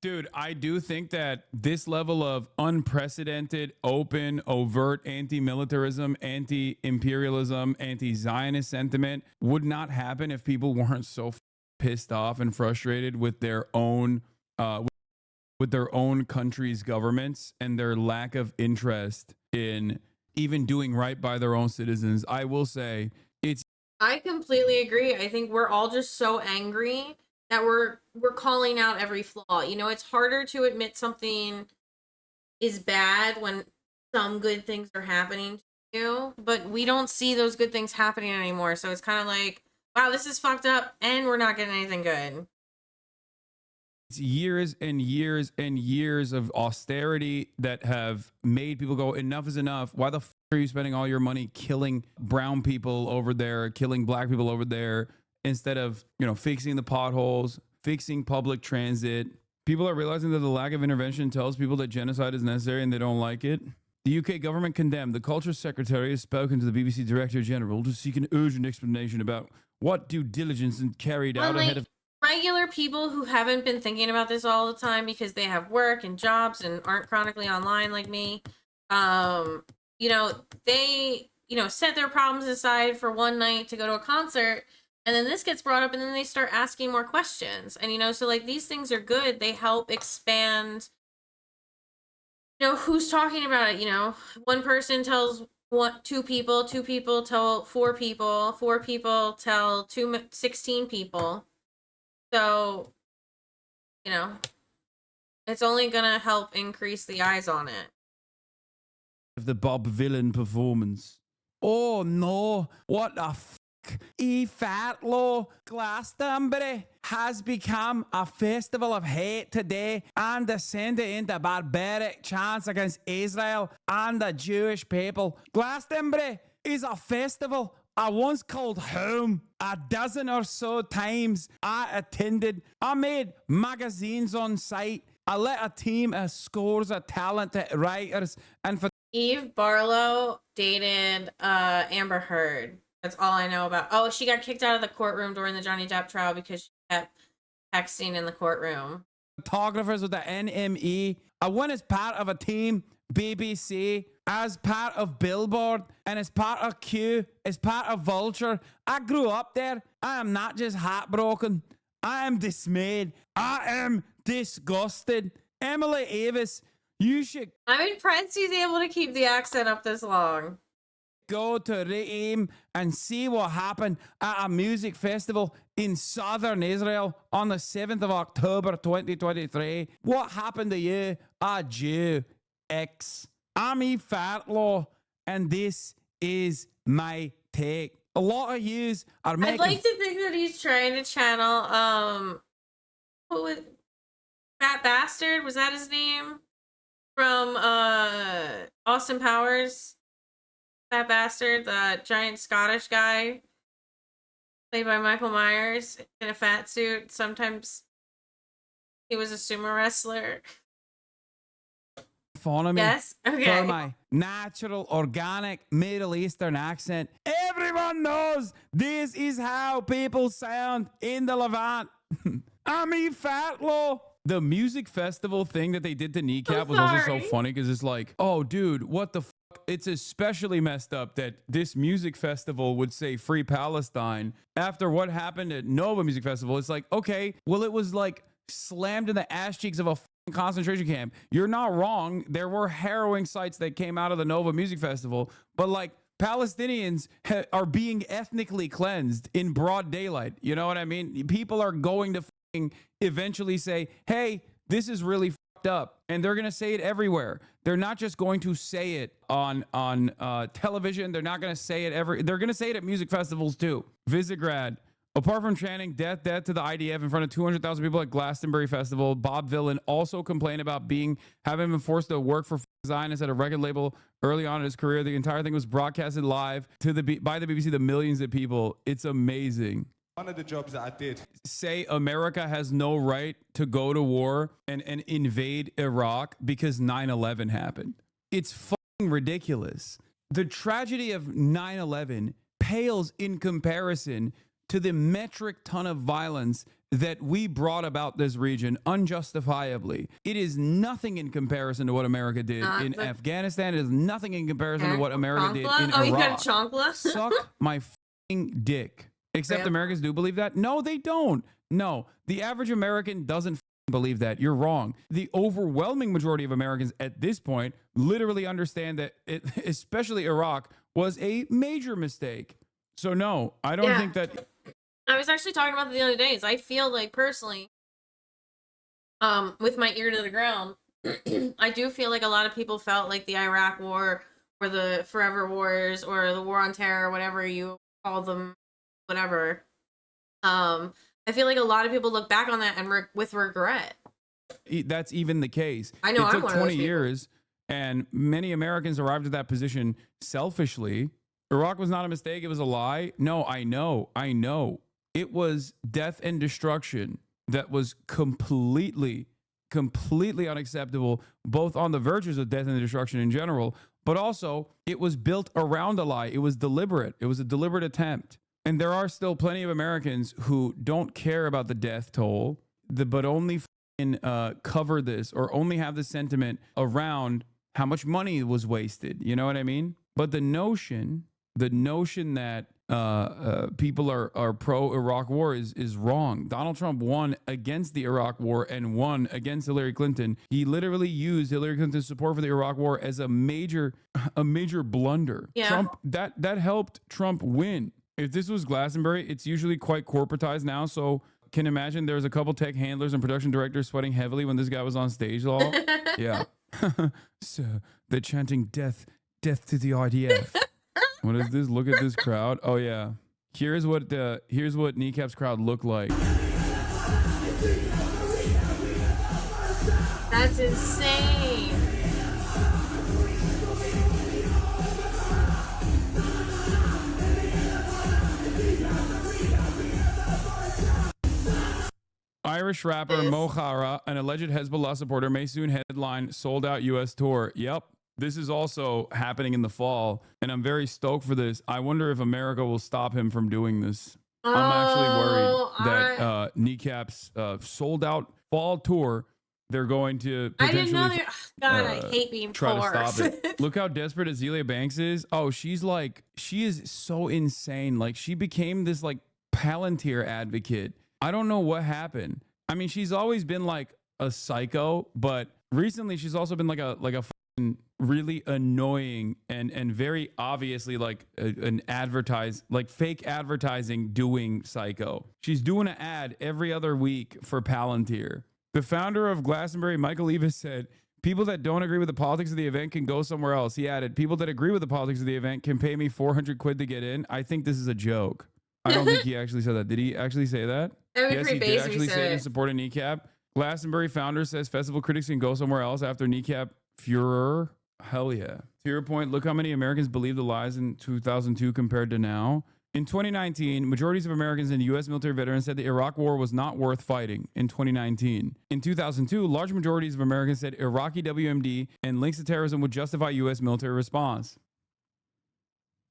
Dude, I do think that this level of unprecedented, open, overt anti-militarism, anti-imperialism, anti-Zionist sentiment would not happen if people weren't so pissed off and frustrated with their own country's governments and their lack of interest in even doing right by their own citizens. I will say I completely agree. I think we're all just so angry that we're calling out every flaw. You know, it's harder to admit something is bad when some good things are happening to you, but we don't see those good things happening anymore. So it's kind of like, wow, this is fucked up and we're not getting anything good. It's years and years and years of austerity that have made people go, enough is enough. Why the f are you spending all your money killing brown people over there, killing black people over there, instead of, you know, fixing the potholes, fixing public transit, People are realizing that the lack of intervention tells people that genocide is necessary and they don't like it. The UK government condemned. The Culture Secretary has spoken to the BBC Director General to seek an urgent explanation about what due diligence and carried out ahead of regular people who haven't been thinking about this all the time because they have work and jobs and aren't chronically online like me. You know, they, you know, set their problems aside for one night to go to a concert, and then this gets brought up, and then they start asking more questions. And, you know, so like these things are good. They help expand, you know, who's talking about it. You know, one person tells two people tell four people tell 16 people. So, you know, it's only gonna help increase the eyes on it. the Bob Villain performance. Oh no, what the f***? Fatlow Glastonbury has become a festival of hate today and descended into barbaric chants against Israel and the Jewish people. Glastonbury is a festival I once called home. A dozen or so times I attended. I made magazines on site. I led a team of scores of talented writers and Eve Barlow dated Amber Heard. That's all I know about. Oh, she got kicked out of the courtroom during the Johnny Depp trial because she kept texting in the courtroom. Photographers with the NME. I went as part of a team, BBC, as part of Billboard, and as part of Q, as part of Vulture. I grew up there. I am not just heartbroken. I am dismayed. I am disgusted. Emily Avis, you should... I'm impressed he's able to keep the accent up this long. Go to Re'im and see what happened at a music festival in southern Israel on the 7th of October 2023. What happened to you? A Jew X. I'm Eve Fatlow, and this is my take. A lot of yous are making... I'd like to think that he's trying to channel, what was... Fat Bastard? Was that his name? From, Austin Powers? Fat Bastard, the giant Scottish guy, played by Michael Myers in a fat suit. Sometimes he was a sumo wrestler. Follow me. Yes? Okay. For my natural, organic Middle Eastern accent. Everyone knows this is how people sound in the Levant. I'm Eve Fatlow. The music festival thing that they did to Kneecap was also so funny because it's like, oh, dude, what the fuck? It's especially messed up that this music festival would say Free Palestine after what happened at Nova Music Festival. It's like, okay, well, it was like slammed in the ass cheeks of a concentration camp. You're not wrong. There were harrowing sights that came out of the Nova Music Festival, but like Palestinians are being ethnically cleansed in broad daylight. You know what I mean? People are going to eventually say, hey, this is really fucked up, and they're gonna say it everywhere. They're not just going to say it on television. They're not gonna say it they're gonna say it at music festivals too. Visegrad. Apart from chanting death to the IDF in front of 200,000 people at Glastonbury Festival, Bob Villain also complained about having been forced to work for Zionists at a record label early on in his career. The entire thing was broadcasted live by the BBC to millions of people. It's amazing. One of the jobs that I did. Say America has no right to go to war and invade Iraq because 9/11 happened. It's fucking ridiculous. The tragedy of 9/11 pales in comparison to the metric ton of violence that we brought about this region unjustifiably. It is nothing in comparison to what America did in Afghanistan. It is nothing in comparison to what America did in Iraq. You got chancla? Suck my fucking dick. Except Americans do believe that? No, they don't. No, the average American doesn't believe that. You're wrong. The overwhelming majority of Americans at this point literally understand that especially Iraq, was a major mistake. So no, I don't think that... I was actually talking about it the other days. I feel like personally, with my ear to the ground, I do feel like a lot of people felt like the Iraq War or the Forever Wars or the War on Terror, whatever you call them, whatever. I feel like a lot of people look back on that and with regret. That's even the case. I know. It I'm took 20 years, and many Americans arrived at that position selfishly. Iraq was not a mistake. It was a lie. No, I know. It was death and destruction that was completely completely unacceptable, both on the virtues of death and destruction in general, but also it was built around a lie. It was deliberate. It was a deliberate attempt. And there are still plenty of Americans who don't care about the death toll, but only cover this or only have the sentiment around how much money was wasted. You know what I mean? But the notion that people are pro-Iraq war is wrong. Donald Trump won against the Iraq war and won against Hillary Clinton. He literally used Hillary Clinton's support for the Iraq war as a major blunder. Yeah. Trump that helped Trump win. If this was Glastonbury, it's usually quite corporatized now, so can imagine there was a couple tech handlers and production directors sweating heavily when this guy was on stage. All yeah. So they're chanting death to the IDF. What is this? Look at this crowd. Oh yeah. Here's what Kneecap's crowd looked like. That's insane. Irish rapper Mo Farah, an alleged Hezbollah supporter, may soon headline sold out U.S. tour. Yep. This is also happening in the fall, and I'm very stoked for this. I wonder if America will stop him from doing this. I'm actually worried that Kneecap's sold out fall tour, they're going to I potentially didn't know God, I hate being try poor. to stop it. Look how desperate Azealia Banks is. Oh, she is so insane. Like, she became this like Palantir advocate. I don't know what happened. I mean, she's always been like a psycho, but recently she's also been like a really annoying and very obviously like fake advertising doing psycho. She's doing an ad every other week for Palantir. The founder of Glastonbury, Michael Eavis, said, "People that don't agree with the politics of the event can go somewhere else." He added, "People that agree with the politics of the event can pay me 400 quid to get in. I think this is a joke." I don't think he actually said that. Did he actually say that? Yes, he did actually say it in support of Kneecap. Glastonbury founder says festival critics can go somewhere else after Kneecap furor. Hell yeah. To your point, look how many Americans believe the lies in 2002 compared to now. In 2019, majorities of Americans and U.S. military veterans said the Iraq war was not worth fighting in 2019. In 2002, large majorities of Americans said Iraqi WMD and links to terrorism would justify U.S. military response.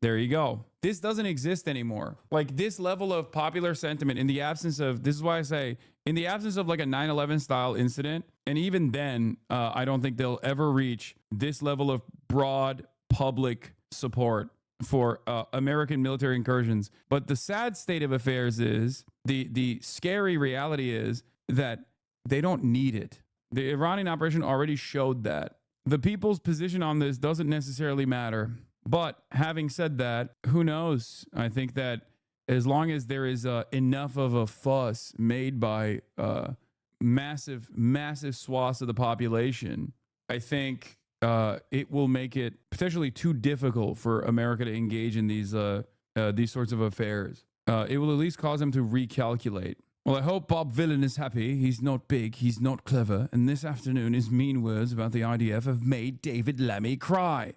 There you go. This doesn't exist anymore. Like, this level of popular sentiment in the absence of, this is why I say, in the absence of like a 9/11 style incident, and even then, I don't think they'll ever reach this level of broad public support for American military incursions. But the sad state of affairs is, the scary reality is that they don't need it. The Iranian operation already showed that. The people's position on this doesn't necessarily matter. But having said that, who knows? I think that as long as there is enough of a fuss made by massive swaths of the population, I think it will make it potentially too difficult for America to engage in these sorts of affairs. It will at least cause them to recalculate. Well, I hope Bob Villan is happy. He's not big, he's not clever, and this afternoon his mean words about the IDF have made David Lammy cry.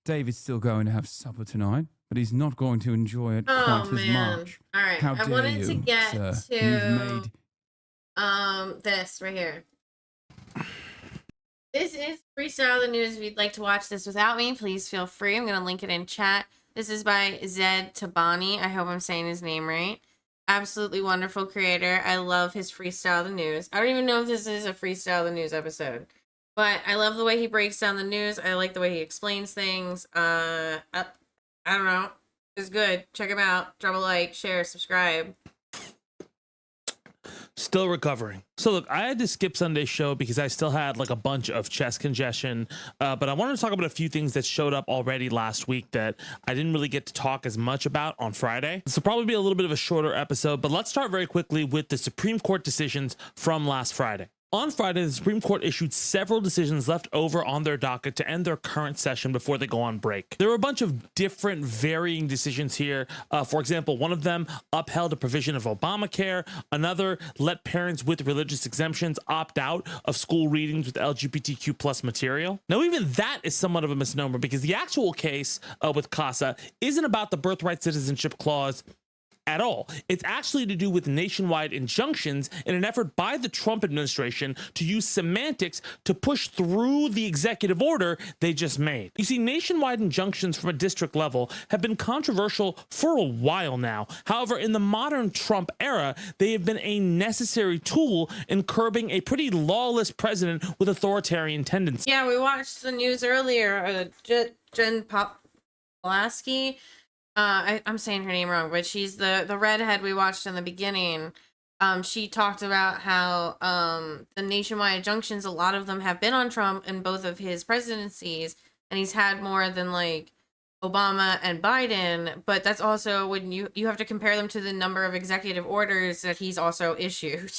David's still going to have supper tonight, but he's not going to enjoy it quite as much. All right, How I dare wanted you, to get sir. to You've made this right here. This is Freestyle the News. If you'd like to watch this without me, please feel free. I'm going to link it in chat. This is by Zed Tabani. I hope I'm saying his name right. Absolutely wonderful creator. I love his Freestyle the News. I don't even know if this is a Freestyle the News episode, but I love the way he breaks down the news. I like the way he explains things. I don't know. It's good. Check him out. Drop a like, share, subscribe. Still recovering. So look, I had to skip Sunday's show because I still had like a bunch of chest congestion, but I wanted to talk about a few things that showed up already last week that I didn't really get to talk as much about on Friday. This will probably be a little bit of a shorter episode, but let's start very quickly with the Supreme Court decisions from last Friday. On Friday, the Supreme Court issued several decisions left over on their docket to end their current session before they go on break. There were a bunch of different varying decisions here. For example, one of them upheld a provision of Obamacare. Another let parents with religious exemptions opt out of school readings with LGBTQ plus material. Now, even that is somewhat of a misnomer because the actual case with CASA isn't about the birthright citizenship clause at all. It's actually to do with nationwide injunctions in an effort by the Trump administration to use semantics to push through the executive order they just made. You see, nationwide injunctions from a district level have been controversial for a while now. However, in the modern Trump era, they have been a necessary tool in curbing a pretty lawless president with authoritarian tendencies. Yeah, we watched the news earlier. Jen Polaski. I'm saying her name wrong, but she's the redhead we watched in the beginning. She talked about how the nationwide injunctions, a lot of them have been on Trump in both of his presidencies, and he's had more than like Obama and Biden, but that's also when you have to compare them to the number of executive orders that he's also issued.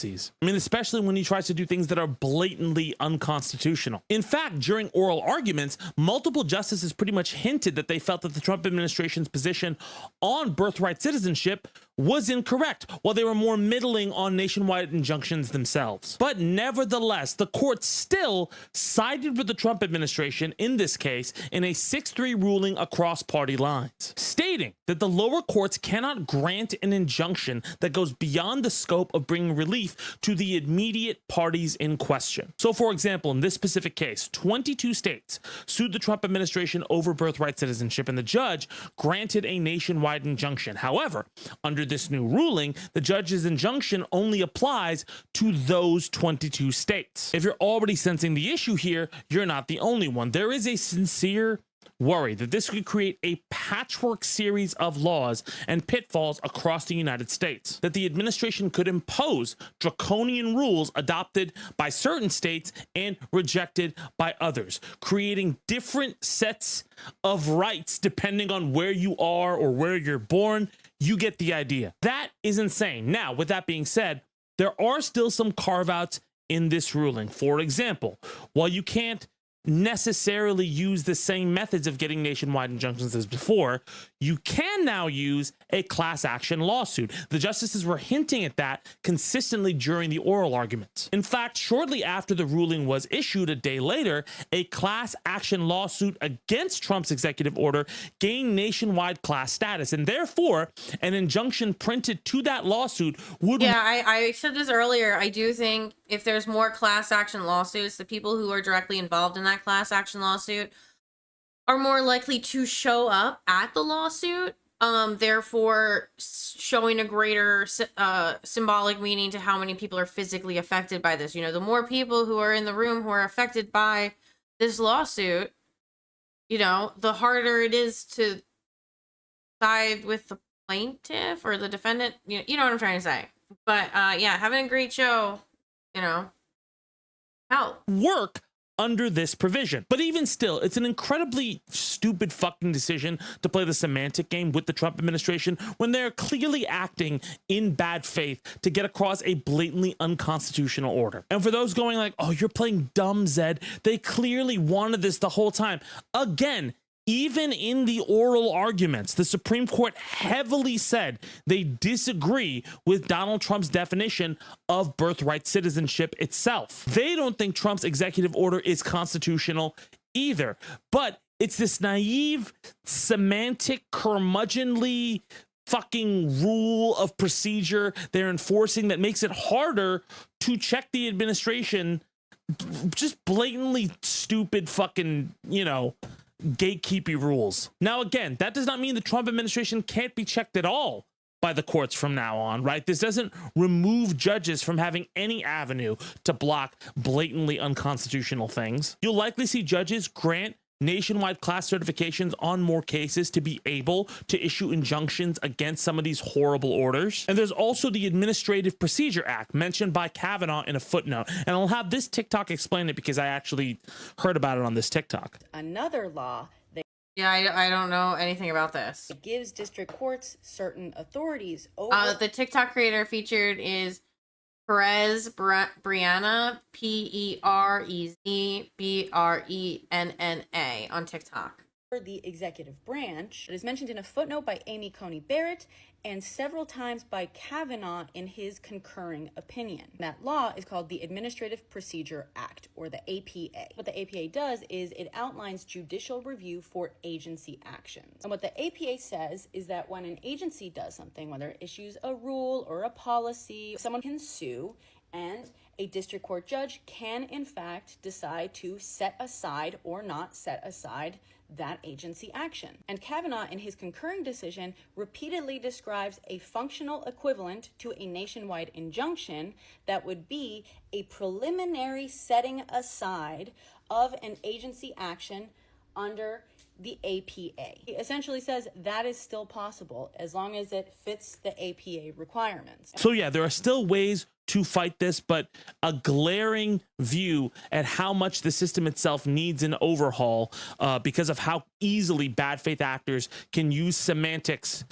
I mean, especially when he tries to do things that are blatantly unconstitutional. In fact, during oral arguments, multiple justices pretty much hinted that they felt that the Trump administration's position on birthright citizenship was incorrect, while they were more middling on nationwide injunctions themselves. But nevertheless, the court still sided with the Trump administration in this case in a 6-3 ruling across party lines, stating that the lower courts cannot grant an injunction that goes beyond the scope of bringing relief to the immediate parties in question. So, for example, in this specific case, 22 states sued the Trump administration over birthright citizenship, and the judge granted a nationwide injunction. However, under this new ruling, the judge's injunction only applies to those 22 states. If you're already sensing the issue here, you're not the only one. There is a sincere worry that this could create a patchwork series of laws and pitfalls across the United States, that the administration could impose draconian rules adopted by certain states and rejected by others, creating different sets of rights depending on where you are or where you're born. You get the idea. That is insane. Now, with that being said, there are still some carve-outs in this ruling. For example, while you can't necessarily use the same methods of getting nationwide injunctions as before, you can now use a class action lawsuit. The justices were hinting at that consistently during the oral arguments. In fact, shortly after the ruling was issued, a day later, a class action lawsuit against Trump's executive order gained nationwide class status, and therefore an injunction printed to that lawsuit would... Yeah, I said this earlier. I do think if there's more class action lawsuits, the people who are directly involved in that class action lawsuit are more likely to show up at the lawsuit, therefore showing a greater symbolic meaning to how many people are physically affected by this. You know, the more people who are in the room who are affected by this lawsuit, you know, the harder it is to side with the plaintiff or the defendant. You know what I'm trying to say. But yeah, having a great show, you know, help. Work under this provision. But even still, it's an incredibly stupid fucking decision to play the semantic game with the Trump administration when they're clearly acting in bad faith to get across a blatantly unconstitutional order. And for those going like, oh, you're playing dumb, Zed, they clearly wanted this the whole time. Again, even in the oral arguments, the Supreme Court heavily said they disagree with Donald Trump's definition of birthright citizenship itself. They don't think Trump's executive order is constitutional either. But it's this naive, semantic, curmudgeonly fucking rule of procedure they're enforcing that makes it harder to check the administration. Just blatantly stupid fucking, you know, gatekeepy rules. Now, again, that does not mean the Trump administration can't be checked at all by the courts from now on, right? This doesn't remove judges from having any avenue to block blatantly unconstitutional things. You'll likely see judges grant nationwide class certifications on more cases to be able to issue injunctions against some of these horrible orders. And there's also the Administrative Procedure Act mentioned by Kavanaugh in a footnote. And I'll have this TikTok explain it because I actually heard about it on this TikTok. Another law that I don't know anything about this. gives district courts certain authorities over The TikTok creator featured is Perez Brianna, PerezBrenna on TikTok. the executive branch. It is mentioned in a footnote by Amy Coney Barrett and several times by Kavanaugh in his concurring opinion. That law is called the Administrative Procedure Act, or the APA. What the APA does is it outlines judicial review for agency actions. And what the APA says is that when an agency does something, whether it issues a rule or a policy, someone can sue, and a district court judge can, in fact, decide to set aside or not set aside that agency action. And Kavanaugh, in his concurring decision, repeatedly describes a functional equivalent to a nationwide injunction that would be a preliminary setting aside of an agency action under the APA. He essentially says that is still possible as long as it fits the APA requirements. So yeah, there are still ways to fight this, but a glaring view at how much the system itself needs an overhaul because of how easily bad faith actors can use semantics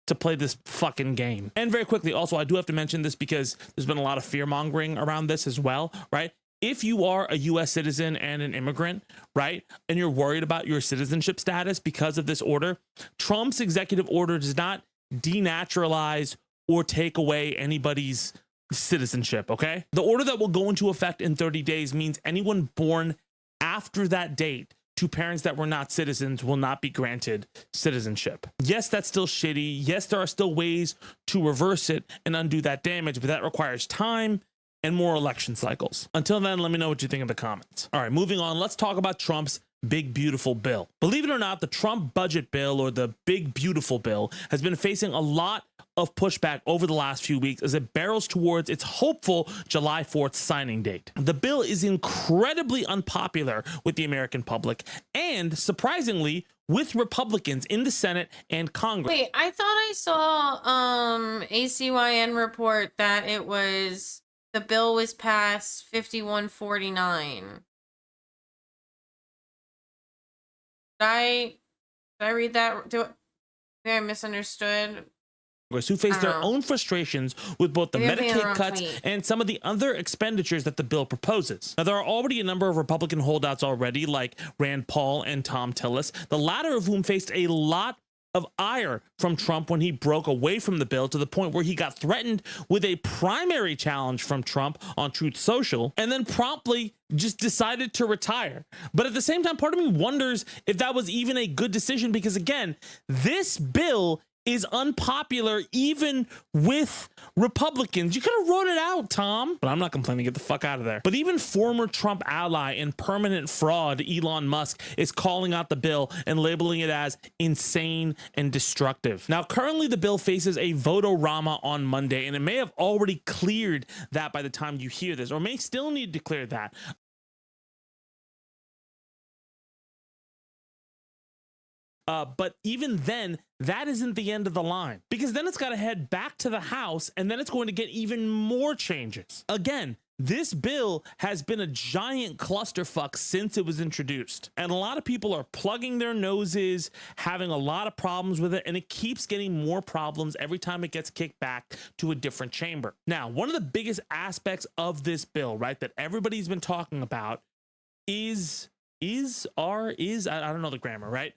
to play this fucking game. And very quickly, also, I do have to mention this because there's been a lot of fear mongering around this as well, right? If you are a US citizen and an immigrant, right, and you're worried about your citizenship status because of this order, Trump's executive order does not denaturalize or take away anybody's citizenship, okay? The order that will go into effect in 30 days means anyone born after that date to parents that were not citizens will not be granted citizenship. Yes, that's still shitty. Yes, there are still ways to reverse it and undo that damage, but that requires time and more election cycles. Until then, let me know what you think in the comments. All right, moving on, let's talk about Trump's big beautiful bill. Believe it or not, the Trump budget bill, or the big beautiful bill, has been facing a lot of pushback over the last few weeks as it barrels towards its hopeful July 4th signing date. The bill is incredibly unpopular with the American public and, surprisingly, with Republicans in the Senate and Congress. Wait, I thought I saw ACYN report that the bill was passed 51-49. Did I read that? Maybe I misunderstood. Who face their own frustrations with both the Maybe I'm Medicaid wrong cuts tweet. and some of the other expenditures that the bill proposes. Now, there are already a number of Republican holdouts already, like Rand Paul and Tom Tillis, the latter of whom faced a lot of ire from Trump when he broke away from the bill, to the point where he got threatened with a primary challenge from Trump on Truth Social, and then promptly just decided to retire. But at the same time, part of me wonders if that was even a good decision, because again, this bill is unpopular even with Republicans. You could have wrote it out, Tom. But I'm not complaining. Get the fuck out of there. But even former Trump ally and permanent fraud Elon Musk is calling out the bill and labeling it as insane and destructive. Now, currently the bill faces a vote-o-rama on Monday, and it may have already cleared that by the time you hear this, or may still need to clear that. But even then, that isn't the end of the line, because then it's got to head back to the House, and then it's going to get even more changes. Again, this bill has been a giant clusterfuck since it was introduced, and a lot of people are plugging their noses, having a lot of problems with it, and it keeps getting more problems every time it gets kicked back to a different chamber. Now, one of the biggest aspects of this bill, right, that everybody's been talking about is I don't know the grammar, right?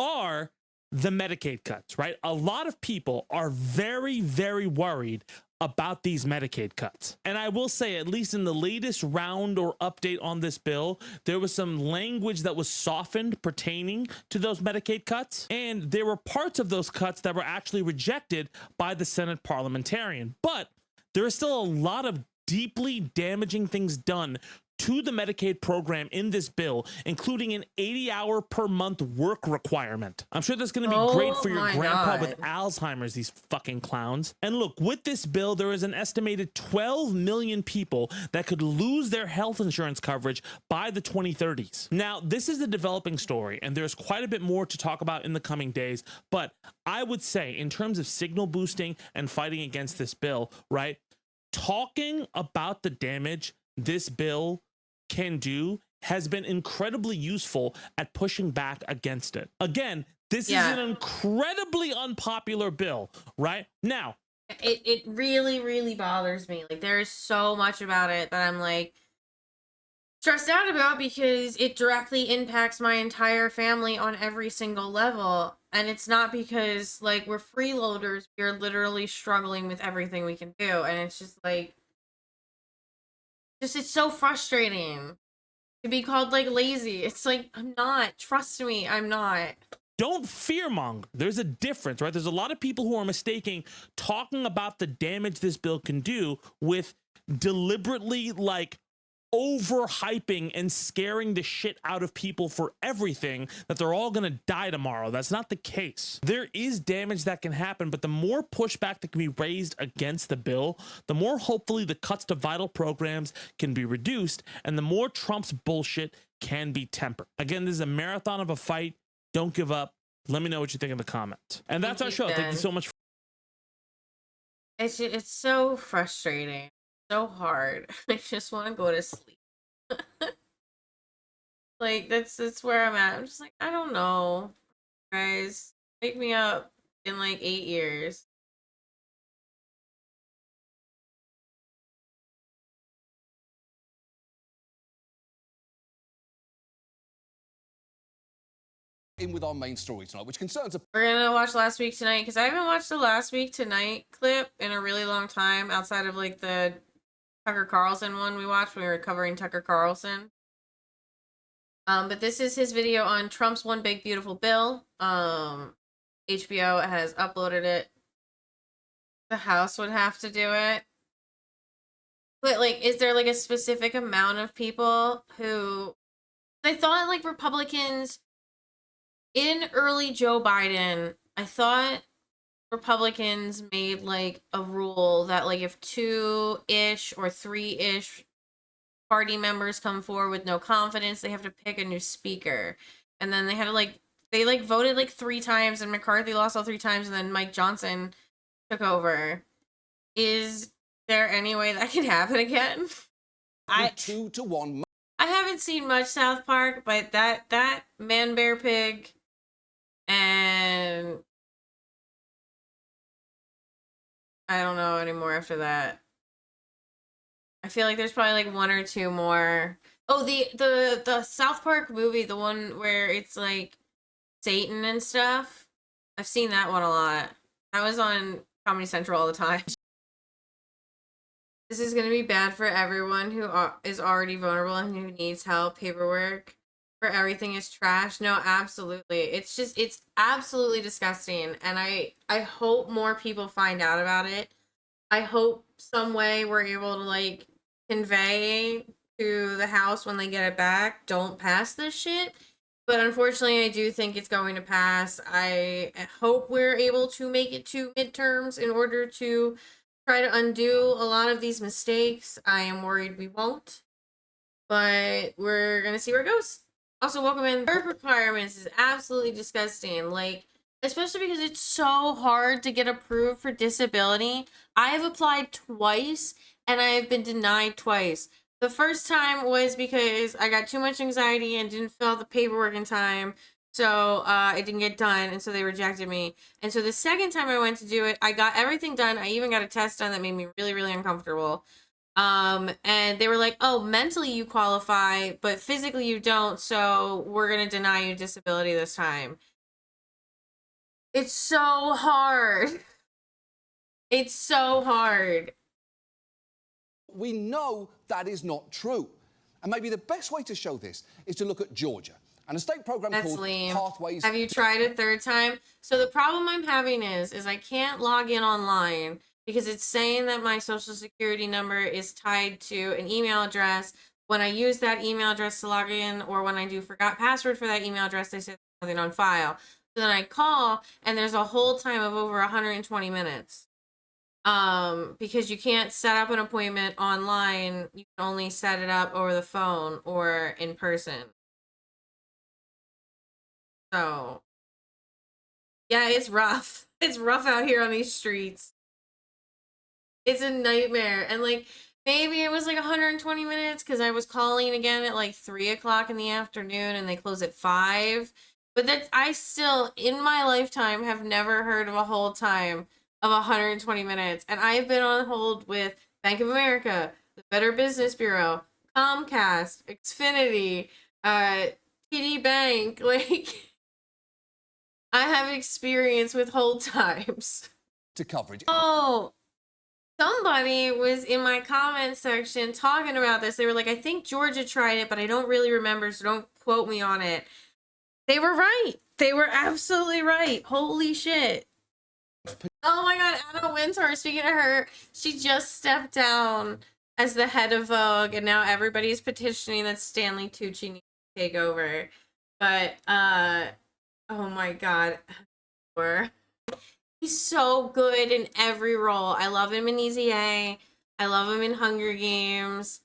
Are the Medicaid cuts, right? A lot of people are very, very worried about these Medicaid cuts. And I will say, at least in the latest round or update on this bill, there was some language that was softened pertaining to those Medicaid cuts. And there were parts of those cuts that were actually rejected by the Senate parliamentarian. But there is still a lot of deeply damaging things done to the Medicaid program in this bill, including an 80-hour per month work requirement. I'm sure that's going to be great for your grandpa with Alzheimer's, these fucking clowns. And look, with this bill, there is an estimated 12 million people that could lose their health insurance coverage by the 2030s. Now, this is a developing story, and there's quite a bit more to talk about in the coming days, but I would say, in terms of signal boosting and fighting against this bill, right, talking about the damage this bill can do has been incredibly useful at pushing back against it. Again, this is an incredibly unpopular bill, right? Now, it really, really bothers me. Like, there is so much about it that I'm like, stressed out about because it directly impacts my entire family on every single level. And it's not because like we're freeloaders, we're literally struggling with everything we can do. And it's just like, it's so frustrating to be called like lazy. It's like, I'm not, trust me, I'm not. Don't fearmonger. There's a difference, right? There's a lot of people who are mistaking talking about the damage this bill can do with deliberately like overhyping and scaring the shit out of people for everything, that they're all gonna die tomorrow. That's not the case. There is damage that can happen, but the more pushback that can be raised against the bill, the more hopefully the cuts to vital programs can be reduced, and the more Trump's bullshit can be tempered. Again, this is a marathon of a fight. Don't give up. Let me know what you think in the comments. And that's our show. Thank you so much. It's so frustrating, so hard. I just want to go to sleep. Like that's where I'm at. I'm just like, I don't know, guys. Wake me up in like 8 years. In with our main story tonight, which concerns. We're gonna watch Last Week Tonight because I haven't watched the Last Week Tonight clip in a really long time, outside of like the Tucker Carlson one we watched when we were covering Tucker Carlson. But this is his video on Trump's One Big Beautiful Bill. HBO has uploaded it. The House would have to do it. But like, is there like a specific amount of people who, I thought like Republicans in early Joe Biden, I thought Republicans made like a rule that like if 2-ish or 3-ish party members come forward with no confidence, they have to pick a new speaker. And then they had to like, they like voted like 3 times and McCarthy lost all 3 times and then Mike Johnson took over. Is there any way that can happen again? 2-1. I haven't seen much South Park, but that Man Bear Pig and I don't know anymore after that. I feel like there's probably like 1 or 2 more. Oh, the South Park movie, the one where it's like Satan and stuff. I've seen that one a lot. I was on Comedy Central all the time. This is going to be bad for everyone who is already vulnerable and who needs help. Paperwork for everything is trash. No, absolutely. It's just, it's absolutely disgusting. And I hope more people find out about it. I hope some way we're able to like convey to the House when they get it back, don't pass this shit. But unfortunately, I do think it's going to pass. I hope we're able to make it to midterms in order to try to undo a lot of these mistakes. I am worried we won't, but we're gonna see where it goes. Also, welcome in. Work requirements is absolutely disgusting. Like, especially because it's so hard to get approved for disability. I have applied twice and I have been denied twice. The first time was because I got too much anxiety and didn't fill out the paperwork in time. So it didn't get done, and so they rejected me. And so the second time I went to do it, I got everything done. I even got a test done that made me really, really uncomfortable. And they were like, oh, mentally you qualify, but physically you don't, so we're going to deny you disability this time. It's so hard. It's so hard. We know that is not true. And maybe the best way to show this is to look at Georgia and a state program called Pathways. Have you tried a third time? So the problem I'm having is I can't log in online because it's saying that my social security number is tied to an email address. When I use that email address to log in, or when I do forgot password for that email address, they say there's nothing on file. So then I call and there's a whole time of over 120 minutes. Because you can't set up an appointment online. You can only set it up over the phone or in person. So, yeah, it's rough. It's rough out here on these streets. It's a nightmare. And like, maybe it was like 120 minutes because I was calling again at like 3 o'clock in the afternoon and they close at 5. But that's, I still, in my lifetime, have never heard of a hold time of 120 minutes. And I've been on hold with Bank of America, the Better Business Bureau, Comcast, Xfinity, TD Bank. Like, I have experience with hold times. To coverage. Oh, somebody was in my comment section talking about this. They were like, I think Georgia tried it, but I don't really remember, so don't quote me on it. They were right. They were absolutely right. Holy shit. Oh my god, Anna Wintour, speaking of her, she just stepped down as the head of Vogue, and now everybody's petitioning that Stanley Tucci needs to take over. But, oh my god. He's so good in every role. I love him in Easy A. I love him in Hunger Games.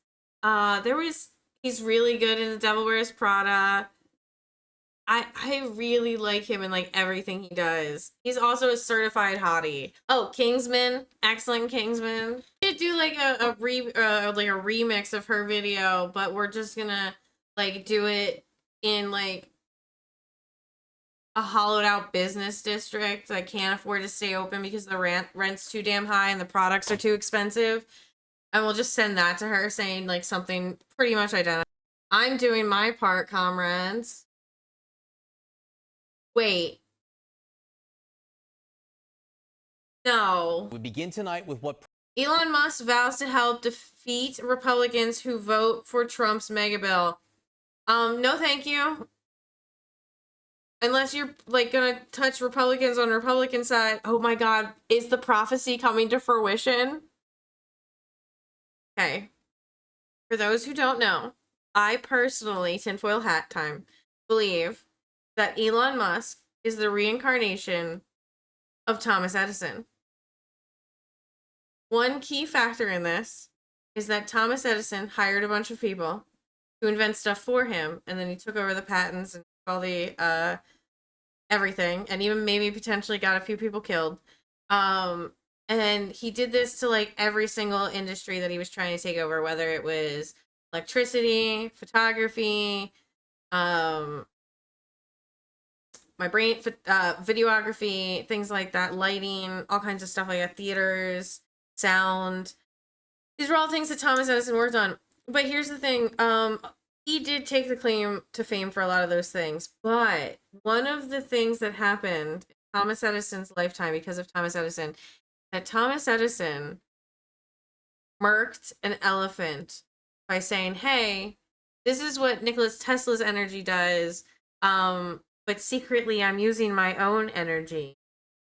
He's really good in The Devil Wears Prada. I really like him in like everything he does. He's also a certified hottie. Oh, Kingsman, excellent Kingsman. We could do like a remix of her video, but we're just gonna like do it in like a hollowed out business district that can't afford to stay open because the rent's too damn high and the products are too expensive. And we'll just send that to her saying like something pretty much identical. I'm doing my part, comrades. Wait. No. We begin tonight with what Elon Musk vows to help defeat Republicans who vote for Trump's mega bill. No thank you. Unless you're like gonna touch Republicans on Republican side. Oh my god, is the prophecy coming to fruition? Okay. For those who don't know, I personally, tinfoil hat time, believe that Elon Musk is the reincarnation of Thomas Edison. One key factor in this is that Thomas Edison hired a bunch of people to invent stuff for him, and then he took over the patents and all the everything, and even maybe potentially got a few people killed. And he did this to like every single industry that he was trying to take over, whether it was electricity, photography, videography, things like that, lighting, all kinds of stuff like that, theaters, sound. These were all things that Thomas Edison worked on. But here's the thing, he did take the claim to fame for a lot of those things. But one of the things that happened in Thomas Edison's lifetime because of Thomas Edison, that Thomas Edison murked an elephant by saying, hey, this is what Nikola Tesla's energy does, but secretly I'm using my own energy.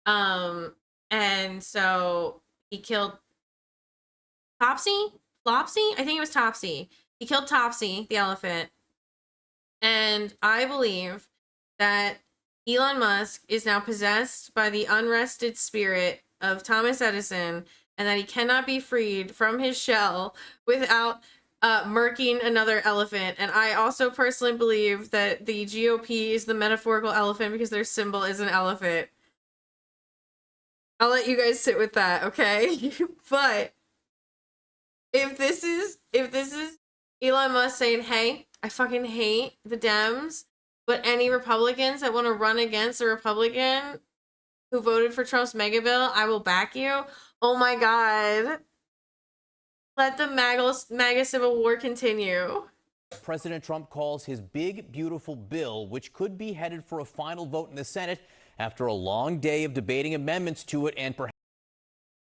And so he killed Flopsy? I think it was Topsy. He killed Topsy, the elephant. And I believe that Elon Musk is now possessed by the unrested spirit of Thomas Edison, and that he cannot be freed from his shell without murking another elephant. And I also personally believe that the GOP is the metaphorical elephant because their symbol is an elephant. I'll let you guys sit with that, okay? But if this is Elon Musk saying, hey, I fucking hate the Dems, but any Republicans that want to run against a Republican who voted for Trump's mega bill, I will back you. Oh my god. Let the MAGA civil war continue. President Trump calls his big, beautiful bill, which could be headed for a final vote in the Senate after a long day of debating amendments to it and perhaps.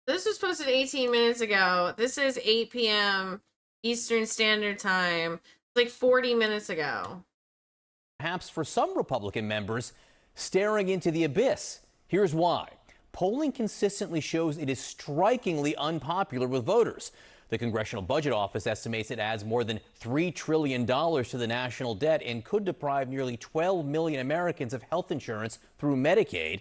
This was posted 18 minutes ago. This is 8 p.m. Eastern Standard Time. Like 40 minutes ago. Perhaps for some Republican members, staring into the abyss. Here's why. Polling consistently shows it is strikingly unpopular with voters. The Congressional Budget Office estimates it adds more than $3 trillion to the national debt and could deprive nearly 12 million Americans of health insurance through Medicaid.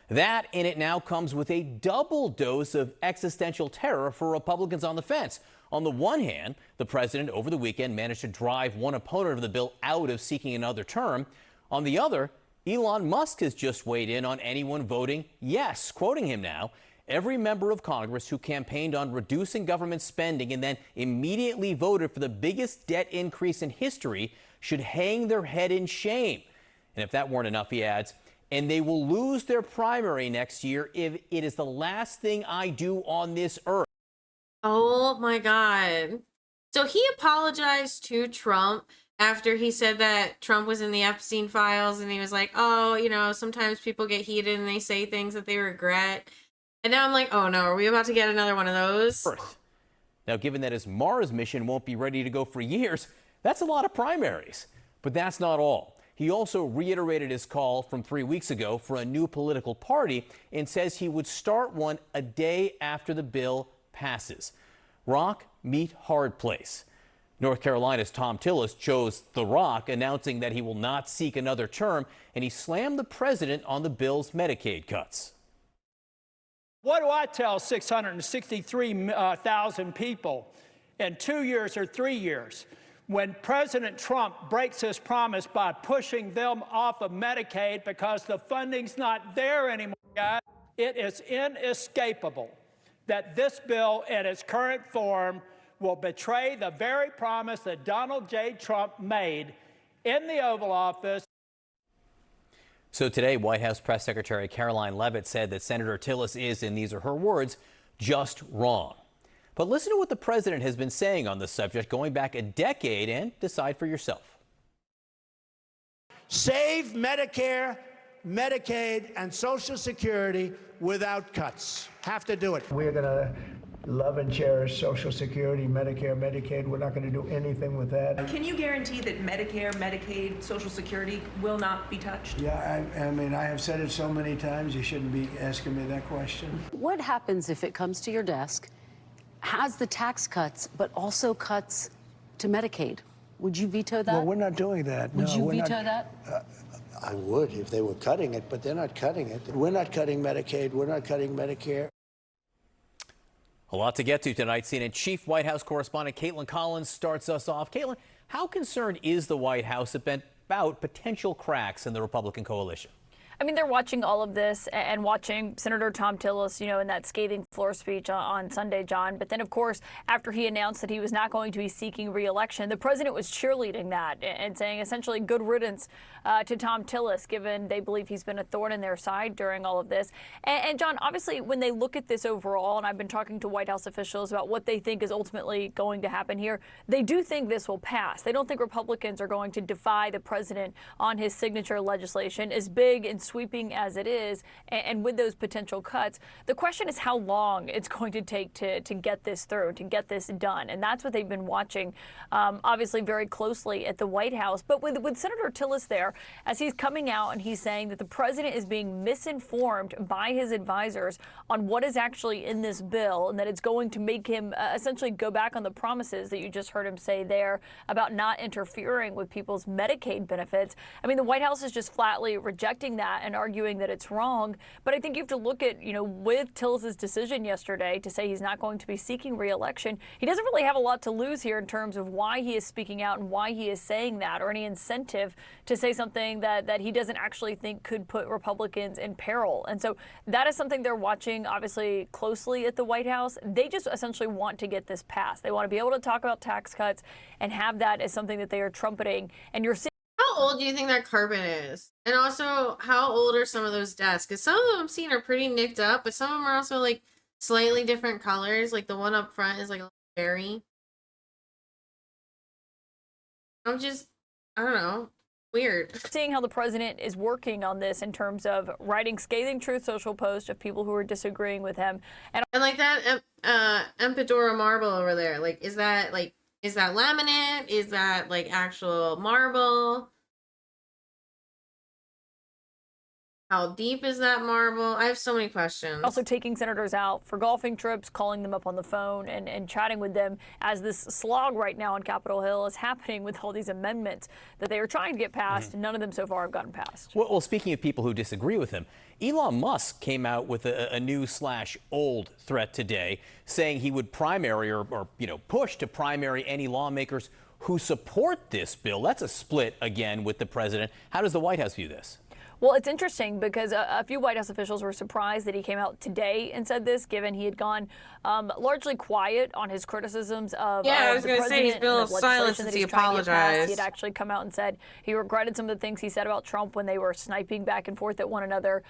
That in it now comes with a double dose of existential terror for Republicans on the fence. On the one hand, the president over the weekend managed to drive one opponent of the bill out of seeking another term. On the other, Elon Musk has just weighed in on anyone voting yes, quoting him now. Every member of Congress who campaigned on reducing government spending and then immediately voted for the biggest debt increase in history should hang their head in shame. And if that weren't enough, he adds, and they will lose their primary next year if it is the last thing I do on this earth. Oh my god. So he apologized to Trump after he said that Trump was in the Epstein files, and he was like, oh, you know, sometimes people get heated and they say things that they regret. And now I'm like, oh no, are we about to get another one of those? Now, given that his Mars mission won't be ready to go for years, that's a lot of primaries. But that's not all. He also reiterated his call from 3 weeks ago for a new political party and says he would start one a day after the bill passes. Rock, meet hard place. North Carolina's Thom Tillis chose the rock, announcing that he will not seek another term, and he slammed the president on the bill's Medicaid cuts. What do I tell 663,000 people in 2 years or 3 years when President Trump breaks his promise by pushing them off of Medicaid because the funding's not there anymore, guys? It is inescapable that this bill in its current form will betray the very promise that Donald J. Trump made in the Oval Office. So today, White House Press Secretary Caroline Leavitt said that Senator Tillis is, and these are her words, just wrong. But listen to what the president has been saying on the subject going back a decade and decide for yourself. Save Medicare, Medicaid, and Social Security without cuts. Have to do it. We're going to love and cherish Social Security, Medicare, Medicaid. We're not going to do anything with that. Can you guarantee that Medicare, Medicaid, Social Security will not be touched? Yeah, I mean, I have said it so many times, you shouldn't be asking me that question. What happens if it comes to your desk, has the tax cuts, but also cuts to Medicaid? Would you veto that? Well, we're not doing that. Would No, you we're veto not, that? I would if they were cutting it, but they're not cutting it. We're not cutting Medicaid. We're not cutting Medicare. A lot to get to tonight. CNN Chief White House Correspondent Caitlin Collins starts us off. Caitlin, how concerned is the White House about potential cracks in the Republican coalition? I mean, they're watching all of this and watching Senator Thom Tillis, you know, in that scathing floor speech on Sunday, John. But then, of course, after he announced that he was not going to be seeking re-election, the president was cheerleading that and saying essentially good riddance to Thom Tillis, given they believe he's been a thorn in their side during all of this. And John, obviously, when they look at this overall, and I've been talking to White House officials about what they think is ultimately going to happen here, they do think this will pass. They don't think Republicans are going to defy the president on his signature legislation, as big and sweeping as it is, and with those potential cuts. The question is how long it's going to take to get this through, to get this done. And that's what they've been watching, obviously, very closely at the White House. But with Senator Tillis there, as he's coming out and he's saying that the president is being misinformed by his advisors on what is actually in this bill, and that it's going to make him essentially go back on the promises that you just heard him say there about not interfering with people's Medicaid benefits. I mean, the White House is just flatly rejecting that and arguing that it's wrong. But I think you have to look at, you know, with Tillis's decision yesterday to say he's not going to be seeking re-election, he doesn't really have a lot to lose here in terms of why he is speaking out and why he is saying that, or any incentive to say something that he doesn't actually think could put Republicans in peril. And so that is something they're watching, obviously, closely at the White House. They just essentially want to get this passed. They want to be able to talk about tax cuts and have that as something that they are trumpeting. And you're seeing. How old do you think that carpet is? And also, how old are some of those desks? Because some of them I'm seeing are pretty nicked up, but some of them are also like slightly different colors. Like the one up front is like a berry. I don't know. Weird. Seeing how the president is working on this in terms of writing scathing Truth Social posts of people who are disagreeing with him. And like that Empedora marble over there. Like, is that laminate? Is that like actual marble? How deep is that marble? I have so many questions. Also taking senators out for golfing trips, calling them up on the phone and chatting with them as this slog right now on Capitol Hill is happening with all these amendments that they are trying to get passed. And none of them so far have gotten passed. Well, speaking of people who disagree with him, Elon Musk came out with a new/old threat today, saying he would primary or push to primary any lawmakers who support this bill. That's a split again with the president. How does the White House view this? Well, it's interesting because a few White House officials were surprised that he came out today and said this, given he had gone largely quiet on his criticisms of I was the going to say he's president been a and little of silent legislation since that he he's trying to get passed. apologized. He had actually come out and said he regretted some of the things he said about Trump when they were sniping back and forth at one another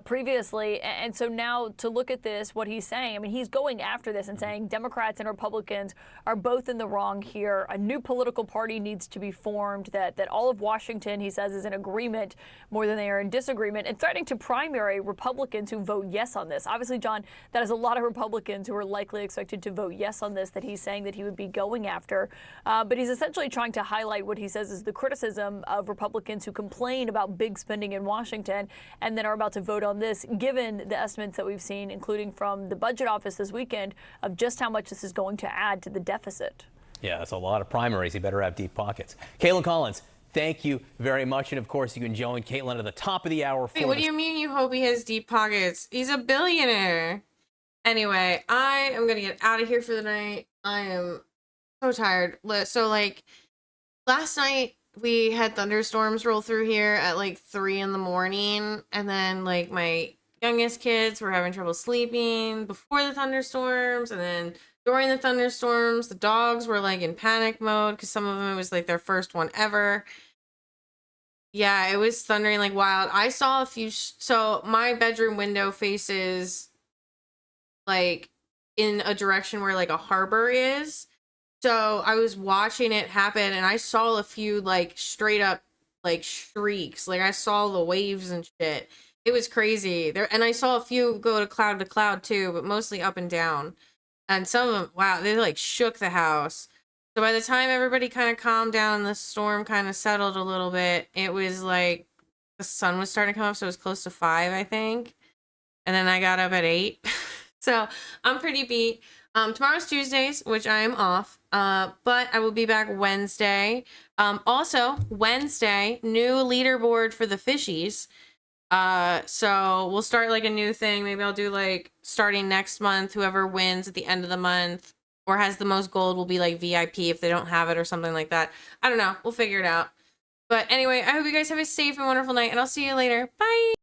previously. And so now to look at this, what he's saying, I mean, he's going after this and saying Democrats and Republicans are both in the wrong here. A new political party needs to be formed, that all of Washington, he says, is in agreement more than they are in disagreement, and threatening to primary Republicans who vote yes on this. Obviously, John, that is a lot of Republicans who are likely expected to vote yes on this that he's saying that he would be going after. But he's essentially trying to highlight what he says is the criticism of Republicans who complain about big spending in Washington and then are about to vote on this, given the estimates that we've seen, including from the budget office this weekend, of just how much this is going to add to the deficit. Yeah, that's a lot of primaries. He better have deep pockets. Caitlin Collins, thank you very much. And of course, you can join Caitlin at the top of the hour. Wait, what do you mean you hope he has deep pockets? He's a billionaire. Anyway, I am going to get out of here for the night. I am so tired. So, like, last night we had thunderstorms roll through here at like 3 in the morning. And then, like, my youngest kids were having trouble sleeping before the thunderstorms. And then during the thunderstorms, the dogs were like in panic mode because some of them, it was like their first one ever. Yeah, it was thundering like wild. I saw a few. So my bedroom window faces like in a direction where like a harbor is. So I was watching it happen and I saw a few like straight up like shrieks. Like I saw the waves and shit. It was crazy there. And I saw a few go to cloud too, but mostly up and down. And some of them, wow, they like shook the house. So by the time everybody kind of calmed down, the storm kind of settled a little bit. It was like the sun was starting to come up, so it was close to 5, I think. And then I got up at 8. So I'm pretty beat. Tomorrow's Tuesdays, which I am off. But I will be back Wednesday. Also, Wednesday, new leaderboard for the fishies. So we'll start like a new thing. Maybe I'll do like starting next month, whoever wins at the end of the month or has the most gold will be like VIP if they don't have it or something like that. I don't know. We'll figure it out. But anyway, I hope you guys have a safe and wonderful night and I'll see you later. Bye.